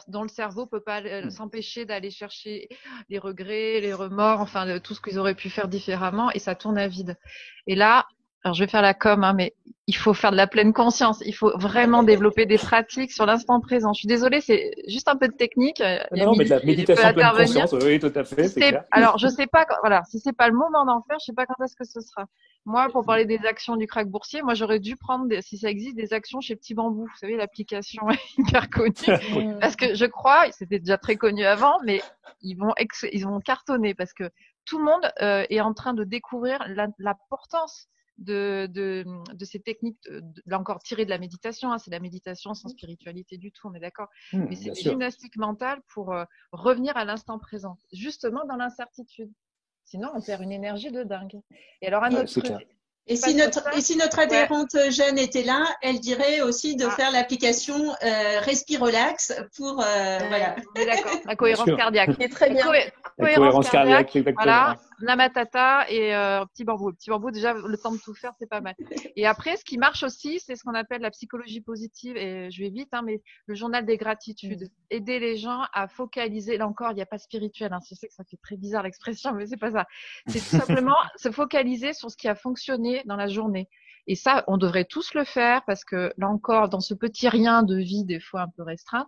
dont le cerveau peut pas s'empêcher d'aller chercher les regrets, les remords, enfin tout ce qu'ils auraient pu faire différemment, et ça tourne à vide. Et là, alors je vais faire la com, hein, mais il faut faire de la pleine conscience. Il faut vraiment développer des pratiques sur l'instant présent. Je suis désolée, c'est juste un peu de technique. Non, mais de la méditation en pleine conscience, oui, tout à fait, c'est clair. Alors, je sais pas, voilà, si c'est pas le moment d'en faire, je sais pas quand est-ce que ce sera. Moi, pour parler des actions du crack boursier, moi, j'aurais dû prendre, si ça existe, des actions chez Petit Bambou. Vous savez, l'application hyper connue. Parce que je crois, c'était déjà très connu avant, mais ils vont cartonner parce que tout le monde est en train de découvrir l'importance de ces techniques, là encore tirées de la méditation, hein, c'est la méditation sans spiritualité du tout, on est d'accord, mais c'est des gymnastiques mentales pour revenir à l'instant présent, justement dans l'incertitude. Sinon, on perd une énergie de dingue. Et alors, un autre truc. Et si notre adhérente jeune était là, elle dirait aussi de faire l'application Respire Relax pour voilà. On est d'accord. La cohérence cardiaque. C'est très bien. La cohérence cardiaque, exactement. Voilà, la matata et Petit Bambou. Petit Bambou, déjà, le temps de tout faire, c'est pas mal. Et après, ce qui marche aussi, c'est ce qu'on appelle la psychologie positive. Et je vais vite, hein, mais le journal des gratitudes. Aider les gens à focaliser. Là encore, il n'y a pas spirituel. Hein. Je sais que ça fait très bizarre l'expression, mais c'est pas ça. C'est tout simplement se focaliser sur ce qui a fonctionné dans la journée. Et ça, on devrait tous le faire parce que là encore, dans ce petit rien de vie, des fois un peu restreint,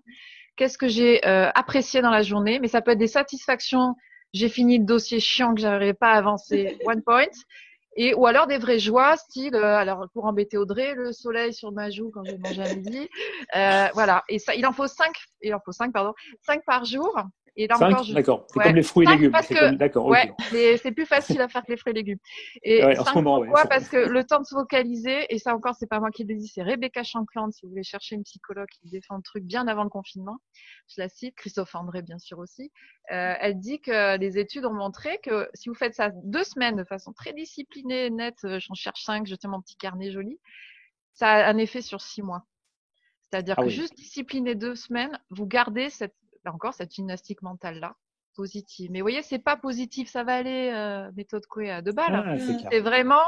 qu'est-ce que j'ai apprécié dans la journée? Mais ça peut être des satisfactions. J'ai fini le dossier chiant que j'arrivais pas à avancer, one point. Ou alors des vraies joies, style, alors pour embêter Audrey, le soleil sur ma joue quand je vais manger à midi. Voilà. Et ça, il en faut 5 par jour. Et là 5, encore, d'accord. C'est comme les fruits et légumes. D'accord. Ouais, okay. c'est plus facile à faire que les fruits et légumes. Et en ce moment, pourquoi? Parce que le temps de se focaliser, et ça encore, c'est pas moi qui le dis, c'est Rebecca Shankland, si vous voulez chercher une psychologue qui défend le truc bien avant le confinement. Je la cite, Christophe André, bien sûr aussi. Elle dit que les études ont montré que si vous faites ça 2 semaines de façon très disciplinée, nette, j'en cherche 5, je tiens mon petit carnet joli, ça a un effet sur 6 mois. C'est-à-dire que juste discipliner 2 semaines, vous gardez cette gymnastique mentale-là, positive. Mais vous voyez, c'est pas positif, ça va aller, méthode Coué à 2 balles. C'est vraiment,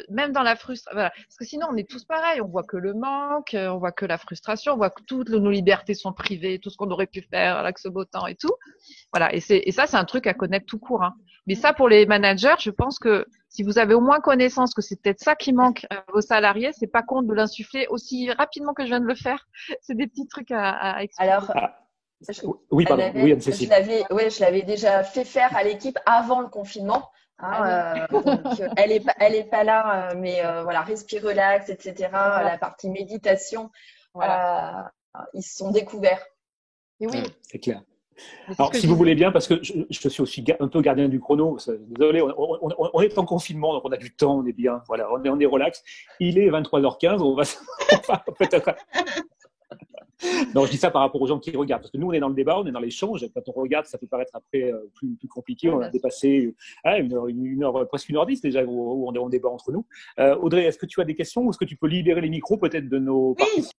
même dans la frustration, voilà. Parce que sinon, on est tous pareils, on voit que le manque, on voit que la frustration, on voit que toutes nos libertés sont privées, tout ce qu'on aurait pu faire avec ce beau temps et tout. Voilà. Et ça, c'est un truc à connaître tout court, hein. Mais ça, pour les managers, je pense que si vous avez au moins connaissance que c'est peut-être ça qui manque à vos salariés, c'est pas con de l'insuffler aussi rapidement que je viens de le faire. C'est des petits trucs à expliquer. Alors, oui, pardon. Oui, Anne-Cécile. Je l'avais déjà fait faire à l'équipe avant le confinement. Donc, elle est pas là, mais voilà, respire, relax, etc. La partie méditation, ils se sont découverts. Et oui, c'est clair. Alors, si vous voulez bien, parce que je suis aussi un peu gardien du chrono, désolé, on est en confinement, donc on a du temps, on est bien, voilà, on est relax. Il est 23h15, on va peut-être. Non, je dis ça par rapport aux gens qui regardent, parce que nous, on est dans le débat, on est dans l'échange. Quand on regarde, ça peut paraître après plus compliqué. On a dépassé presque 1h10 déjà où on débat entre nous. Audrey, est-ce que tu as des questions ou est-ce que tu peux libérer les micros peut-être de nos participants?